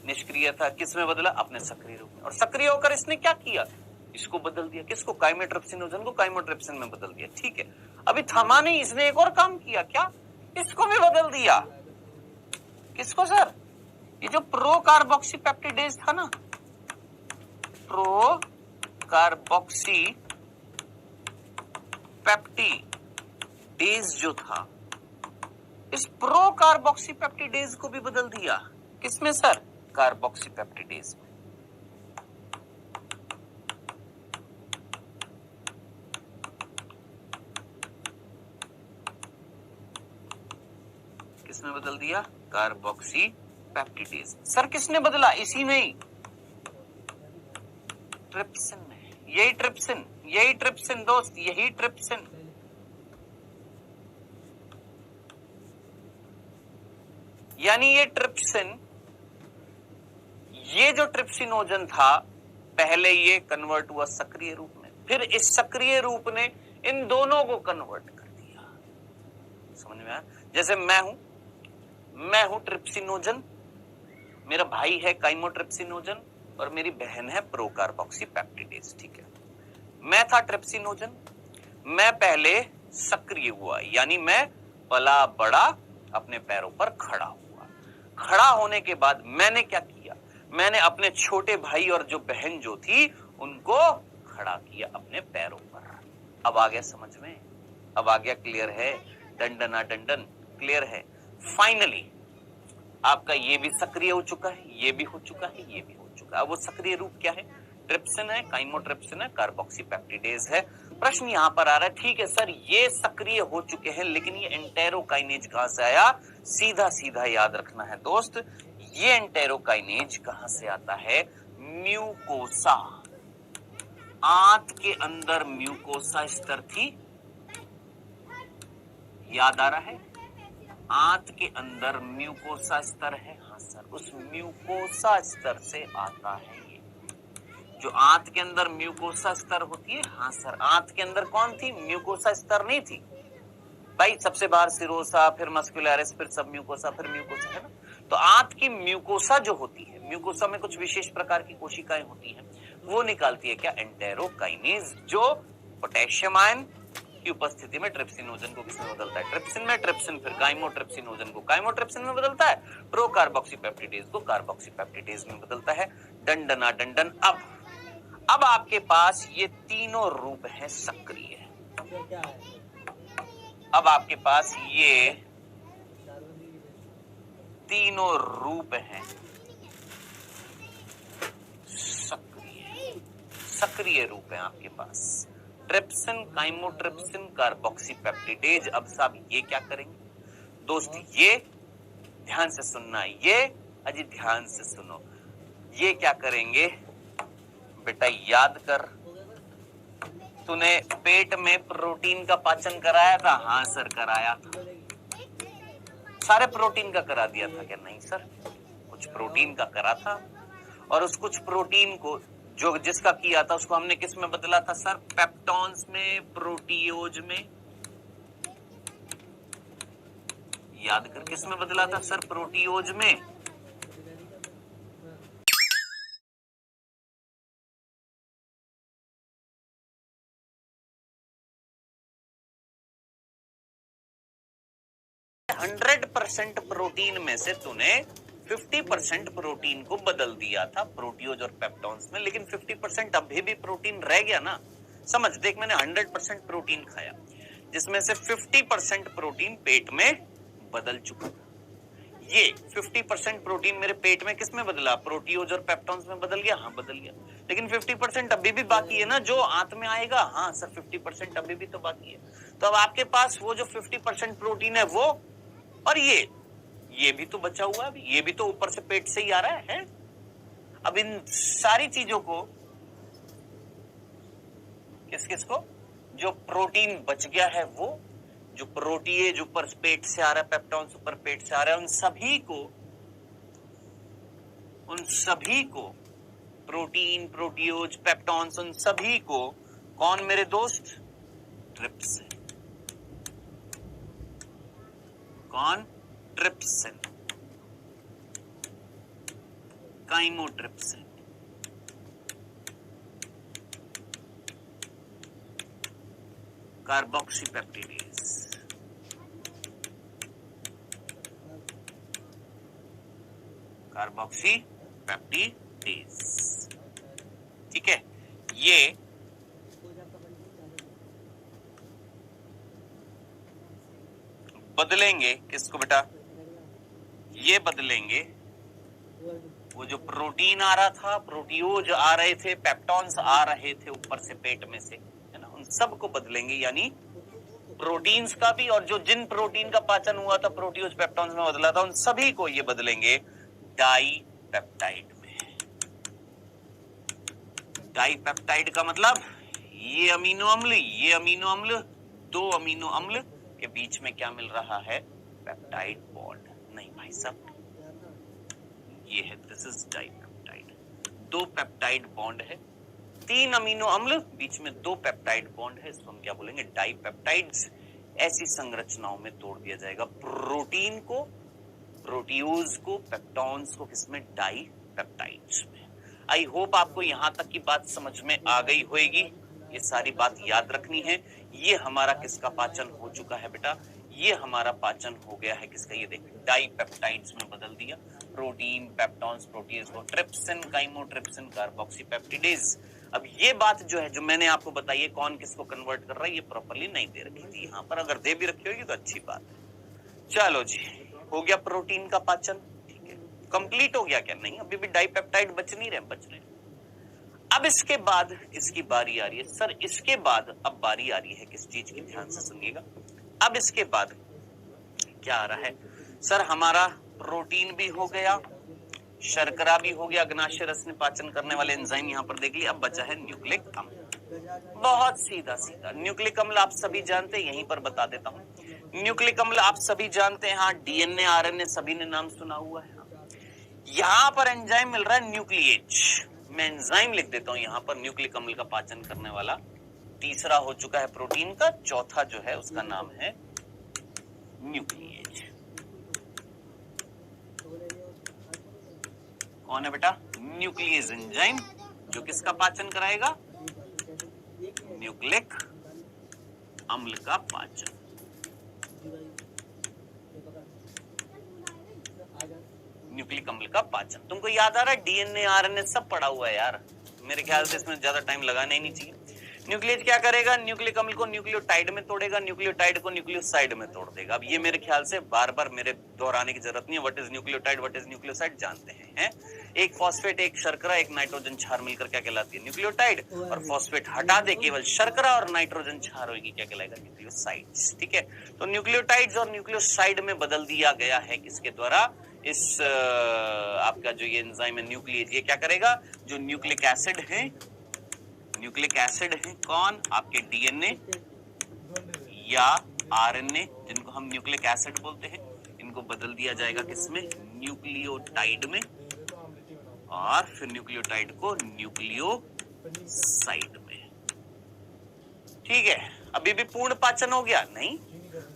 निष्क्रिय था, किसमें बदला? अपने सक्रिय रूप में। और सक्रिय होकर इसने क्या किया? इसको बदल दिया। किसको? काइमोट्रिप्सिनोजन को काइमोट्रिप्सिन में बदल दिया। ठीक है, अभी थमा नहीं, इसने एक और काम किया। क्या? इसको भी बदल दिया। किसको सर? ये जो प्रो कार्बोक्सी पेप्टिडेज था ना, प्रो कार्बोक्सी पेप्टिडेज जो था, इस प्रो कार्बोक्सी पेप्टिडेज को भी बदल दिया। किसमें सर? कार्बोक्सी पेप्टिडेज में। किसमें बदल दिया? Carboxy peptidase. सर किसने बदला? इसी में ही, ट्रिप्सिन में। यही ट्रिप्सिन दोस्त, यही ट्रिप्सिन। यानी ये ट्रिप्सिन, ये जो ट्रिप्सिनोजन था पहले ये कन्वर्ट हुआ सक्रिय रूप में, फिर इस सक्रिय रूप ने इन दोनों को कन्वर्ट कर दिया। समझ में आया? जैसे मैं हूं ट्रिप्सिनोजन, मेरा भाई है काइमोट्रिप्सिनोजन और मेरी बहन है प्रोकार्बोक्सी पेप्टिडेज। ठीक है, मैं था ट्रिप्सिनोजन, मैं पहले सक्रिय हुआ, यानी मैं पला बड़ा अपने पैरों पर खड़ा हुआ। खड़ा होने के बाद मैंने क्या किया? मैंने अपने छोटे भाई और जो बहन जो थी उनको खड़ा किया अपने पैरों पर। अब आ गया समझ में? अब आ गया? क्लियर है? दंडना दंडन क्लियर है? फाइनली आपका ये भी सक्रिय हो चुका है, ये भी हो चुका है, ये भी हो चुका है। वो सक्रिय रूप क्या है? ट्रिप्सिन है, काइमोट्रिप्सिन है, कार्बोक्सी पेप्टिडेज है। प्रश्न यहां पर आ रहा है, ठीक है सर ये सक्रिय हो चुके हैं, लेकिन ये एंटेरोकाइनेज कहां से आया? सीधा सीधा याद रखना है दोस्त, ये एंटेरोकाइनेज कहां से आता है? म्यूकोसा। आंत के अंदर म्यूकोसा स्तर थी, याद आ रहा है? आंत के अंदर म्यूकोसा स्तर है। हाँ सर, उस म्यूकोसा स्तर से आता है ये। जो आंत के अंदर म्यूकोसा स्तर होती है, हाँ सर, आंत के अंदर कौन थी? म्यूकोसा स्तर नहीं थी भाई, सबसे बाहर सिरोसा, फिर मस्कुलरिस, फिर सब म्यूकोसा, फिर म्यूकोसा, है ना? तो आंत की म्यूकोसा जो होती है, म्यूकोसा में कुछ विशेष प्रकार की कोशिकाएं होती हैं, वो निकालती है क्या? एंटेरोकाइनेज, जो पोटेशियम आयन की उपस्थिति में ट्रिप्सिनोजन को किसमें बदलता है? ट्रिप्सिन में। ट्रिप्सिन फिर काइमोट्रिप्सिनोजन को काइमोट्रिप्सिन में बदलता है, प्रो कार्बोक्सी पेप्टिडेज को कार्बोक्सी पेप्टिडेज में बदलता है। दंडना दंडन। अब आपके पास ये तीनों रूप हैं सक्रिय। अब आपके पास ये तीनों रूप हैं सक्रिय रूप हैं आपके पास, ट्रिप्सिन, काइमोट्रिप्सिन, कार्बोक्सी पेप्टिडेज। अब साहब ये क्या करेंगे दोस्त? ये ध्यान से सुनना, ये अजी ध्यान से सुनो, ये क्या करेंगे बेटा? याद कर, तूने पेट में प्रोटीन का पाचन कराया था? हाँ सर कराया था। सारे प्रोटीन का करा दिया था क्या? नहीं सर, कुछ प्रोटीन का करा था, और उस कुछ प्रोटीन को जो जिसका किया था उसको हमने किस में बदला था सर? पेप्टॉन्स में, प्रोटीओज में। याद कर, किस में बदला था सर? प्रोटीओज में। हंड्रेड परसेंट प्रोटीन में से तूने 50% प्रोटीन को बदल दिया था प्रोटीओज और पेप्टॉन्स में, लेकिन 50% अभी भी प्रोटीन रह गया ना। समझ, देख मैंने 100% प्रोटीन खाया, जिसमें से 50% प्रोटीन पेट में बदल चुका था। ये 50% प्रोटीन मेरे पेट में किस में बदला? प्रोटीओज और पेप्टॉन्स में बदल गया। हाँ बदल गया, लेकिन 50% अभी भी बाकी है ना, जो आंत में आएगा। हाँ सर, 50% अभी भी तो बाकी है। तो अब आपके पास वो जो 50% प्रोटीन है वो, और ये भी तो बचा हुआ है, ये भी तो ऊपर से पेट से ही आ रहा है। अब इन सारी चीजों को किस को, जो प्रोटीन बच गया है वो, जो प्रोटीएज ऊपर पेट से आ रहा है, पेप्टॉन्स ऊपर पेट से आ रहा है, उन सभी को प्रोटीन, प्रोटीओज, पेप्टॉन्स, उन सभी को कौन मेरे दोस्त? ट्रिप्सिन। कौन? Trypsin, chymotrypsin. Carboxypeptidase, carboxypeptidase. ठीक है, ये बदलेंगे किसको बेटा? ये बदलेंगे वो जो प्रोटीन आ रहा था, प्रोटीओज आ रहे थे, पेप्टॉन्स आ रहे थे ऊपर से पेट में से, है ना, उन सब को बदलेंगे। यानी प्रोटीन्स का भी, और जो जिन प्रोटीन का पाचन हुआ था प्रोटीओज पेप्टॉन्स में बदला था, उन सभी को ये बदलेंगे डाइपेप्टाइड में। डाइपेप्टाइड का मतलब ये अमीनो अम्ल, ये अमीनो अम्ल, दो अमीनो अम्ल के बीच में क्या मिल रहा है? Peptide bond. नहीं भाई साहब, ये है, दिस इज डाइपेप्टाइड। दो पेप्टाइड बॉन्ड है, तीन अमीनो अम्ल, बीच में दो पेप्टाइड बॉन्ड है, इसको हम क्या बोलेंगे? डाइपेप्टाइड्स। ऐसी संरचनाओं में तोड़ दिया जाएगा प्रोटीन को, प्रोटीओज को, पेप्टॉन्स को, किसमें? डाइपेप्टाइड्स में। आई होप आपको यहां तक की बात समझ में आ गई होगी। ये सारी बात याद रखनी है। ये हमारा किसका पाचन हो चुका है बेटा? ये हमारा पाचन हो गया है किसका? ये देख, डाइपेप्टाइड्स में बदल दिया, प्रोटीन, पेप्टॉन्स, प्रोटीज को ट्रिप्सिन, काइमोट्रिप्सिन, कार्बोक्सीपेप्टिडेज। अब ये बात जो है, जो मैंने आपको बताई है, कौन किसको कन्वर्ट कर रहा है, ये प्रॉपर्ली नहीं दे रखी थी यहाँ पर। अगर दे भी रखी होगी तो अच्छी बात है। चलो जी, हो गया प्रोटीन का पाचन। ठीक है, कंप्लीट हो गया क्या? नहीं, अभी भी डाइपेप्टाइड बच नहीं रहे, बच रहे। अब इसके बाद किसकी बारी आ रही है सर? इसके बाद अब बारी आ रही है किस चीज की? ध्यान से सुनिएगा। अब इसके बाद क्या आ रहा है सर? हमारा प्रोटीन भी हो गया, शर्करा भी हो गया, अग्नाशय रस ने पाचन करने वाले एंजाइम यहाँ पर देख लिया। अब बचा है न्यूक्लिक अम्ल। बहुत सीधा सीधा। न्यूक्लिक अम्ल आप सभी जानते हैं, यहीं पर बता देता हूँ। न्यूक्लिक अम्ल आप सभी जानते हैं, हाँ, डीएनए, आरएनए सभी ने नाम सुना हुआ है। यहाँ पर एंजाइम मिल रहा है न्यूक्लिएज। मैं एंजाइम लिख देता हूँ यहाँ पर। न्यूक्लिक अम्ल का पाचन करने वाला तीसरा हो चुका है प्रोटीन का, चौथा जो है उसका नाम है न्यूक्लिएज। कौन है बेटा? न्यूक्लिएज एंजाइम, जो किसका पाचन कराएगा? न्यूक्लिक अम्ल का पाचन। न्यूक्लिक अम्ल का पाचन। तुमको याद आ रहा है? डीएनए, आरएनए सब पढ़ा हुआ है यार, मेरे ख्याल से इसमें ज्यादा टाइम लगाना ही नहीं चाहिए। न्यूक्लिएज क्या करेगा? न्यूक्लिक अम्ल को न्यूक्लियोटाइड में तोड़ेगा, न्यूक्लियोटाइड को न्यूक्लियोसाइड में तोड़ देगा। अब ये मेरे ख्याल से बार बार मेरे दोहराने की जरूरत नहीं है। What is nucleotide, what is nucleoside जानते हैं? एक फॉस्फेट, एक शर्करा, एक नाइट्रोजन क्षार मिलकर क्या कहलाती है? न्यूक्लियोटाइड। और फॉस्फेट हटा दे, केवल शर्करा और नाइट्रोजन क्षार होगी, क्या कहलाएगा? न्यूक्लियोसाइड्स। ठीक है, तो न्यूक्लियोटाइड्स और न्यूक्लियोसाइड में बदल दिया गया है किसके द्वारा? इस आपका जो ये एंजाइम है न्यूक्लिएज, ये क्या करेगा? जो न्यूक्लिक एसिड है, न्यूक्लिक एसिड है कौन? आपके डीएनए या आरएनए, जिनको हम न्यूक्लिक एसिड बोलते हैं, इनको बदल दिया जाएगा किसमें, न्यूक्लियोटाइड में, और फिर न्यूक्लियोटाइड को न्यूक्लियोसाइड में। ठीक है, अभी भी पूर्ण पाचन हो गया? नहीं,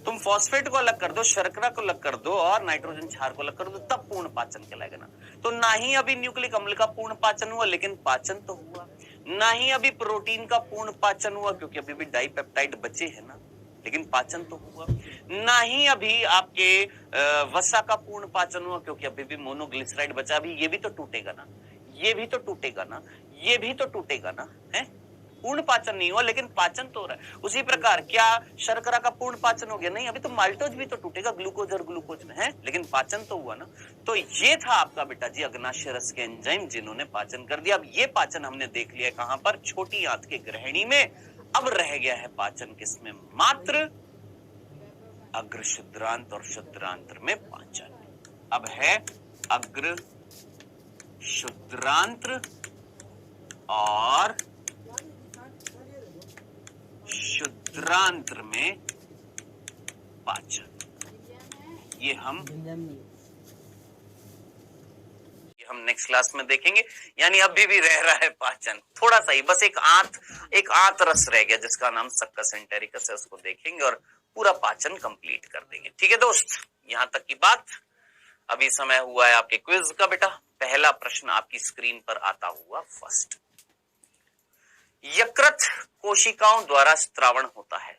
तुम फॉस्फेट को अलग कर दो, शर्करा को अलग कर दो और नाइट्रोजन क्षार को अलग कर दो, तब पूर्ण पाचन कहलाएगा ना। तो ना ही अभी न्यूक्लिक अम्ल का पूर्ण पाचन हुआ, लेकिन पाचन तो हुआ। ना ही अभी प्रोटीन का पूर्ण पाचन हुआ, क्योंकि अभी भी डाइपेप्टाइड बचे हैं ना, लेकिन पाचन तो हुआ। ना ही अभी आपके वसा का पूर्ण पाचन हुआ, क्योंकि अभी भी मोनोग्लिसराइड बचा। अभी ये भी तो टूटेगा ना, ये भी तो टूटेगा ना, ये भी तो टूटेगा ना, है? पूर्ण पाचन नहीं हुआ, लेकिन पाचन तो हो रहा है। उसी प्रकार क्या शर्करा का पूर्ण पाचन हो गया? नहीं, अभी तो माल्टोज भी तो टूटेगा ग्लूकोज और ग्लूकोज में, है, लेकिन पाचन तो हुआ ना। तो ये था आपका बेटा जी अग्नाशय रस के एंजाइम, जिन्होंने पाचन कर दिया। अब ये पाचन हमने देख लिया कहां पर, छोटी आंत के ग्रहणी में। अब रह गया है पाचन किसमें, मात्र अग्र शुद्रांत और शुद्रांत्र में पाचन। अब है अग्र शुद्रांत्र और शुद्रांत्र में पाचन। ये हम नेक्स्ट क्लास में देखेंगे। यानी अभी भी रह रहा है पाचन, थोड़ा सा ही, बस एक आंत रस रह गया जिसका नाम सक्कस एंटेरिकस है, उसको देखेंगे और पूरा पाचन कंप्लीट कर देंगे। ठीक है दोस्त, यहां तक की बात। अभी समय हुआ है आपके क्विज का बेटा। पहला प्रश्न आपकी स्क्रीन पर आता हुआ फर्स्ट, यकृत कोशिकाओं द्वारा स्त्रावण होता है।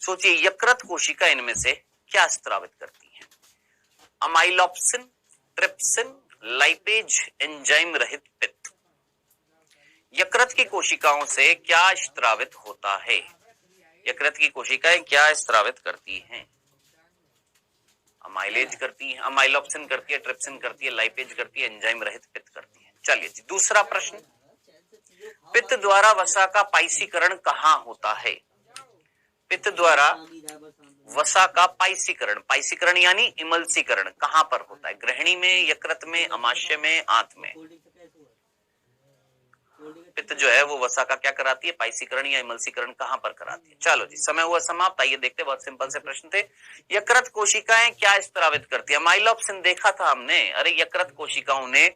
सोचिए, यकृत कोशिका इनमें से क्या स्त्रावित करती है? अमाइलोप्सिन, ट्रिप्सिन, लाइपेज, एंजाइम रहित पित्त। यकृत की कोशिकाओं से क्या स्त्रावित होता है? यकृत की कोशिकाएं क्या स्त्रावित करती हैं? अमाइलेज करती है, अमाइलोप्सिन करती है, ट्रिप्सिन करती है, लाइपेज करती है, एंजाइम रहित पित्त करती है। चलिए जी, दूसरा प्रश्न, पित्त द्वारा वसा का पाइसीकरण कहाँ होता है? पित्त द्वारा वसा का पाइसीकरण यानी इमल्सीकरण कहां पर होता है? ग्रहणी में, यकृत में, अमाशय में, आंत में। पित्त जो है वो वसा का क्या कराती है? पाइसीकरण या इमल्सीकरण कहां पर कराती है? चलो जी, समय हुआ समाप्त। आइए देखते हैं, बहुत सिंपल से प्रश्न थे। यकृत कोशिकाएं क्या स्त्रावित करती है? अमाइलोप्सिन देखा था हमने। अरे यकृत कोशिकाओं ने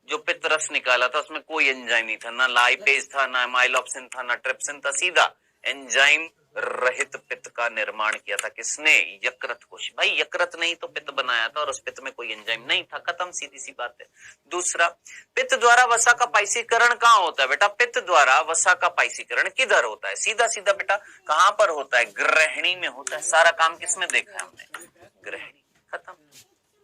जो पित्त रस निकाला था उसमें कोई एंजाइम नहीं था, ना लाइपेज था, ना अमाइलोप्सिन था, ना ट्रिप्सिन था, सीधा एंजाइम रहित पित्त का निर्माण किया था। किसने? यकृत कोशिका। भाई यकृत नहीं तो पित्त बनाया था और उस पित्त में कोई एंजाइम नहीं था, खत्म, सीधी सी बात है। दूसरा, पित्त द्वारा वसा का पाइसीकरण कहाँ होता है? बेटा पित्त द्वारा वसा का पाइसीकरण किधर होता है? सीधा सीधा बेटा कहां पर होता है? ग्रहणी में होता है। सारा काम किसमें देखा है हमने? ग्रहणी। खत्म।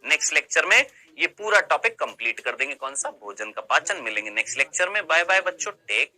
नेक्स्ट लेक्चर में ये पूरा टॉपिक कंप्लीट कर देंगे। कौन सा? भोजन का पाचन। मिलेंगे नेक्स्ट लेक्चर में। बाय बाय बच्चों, टेक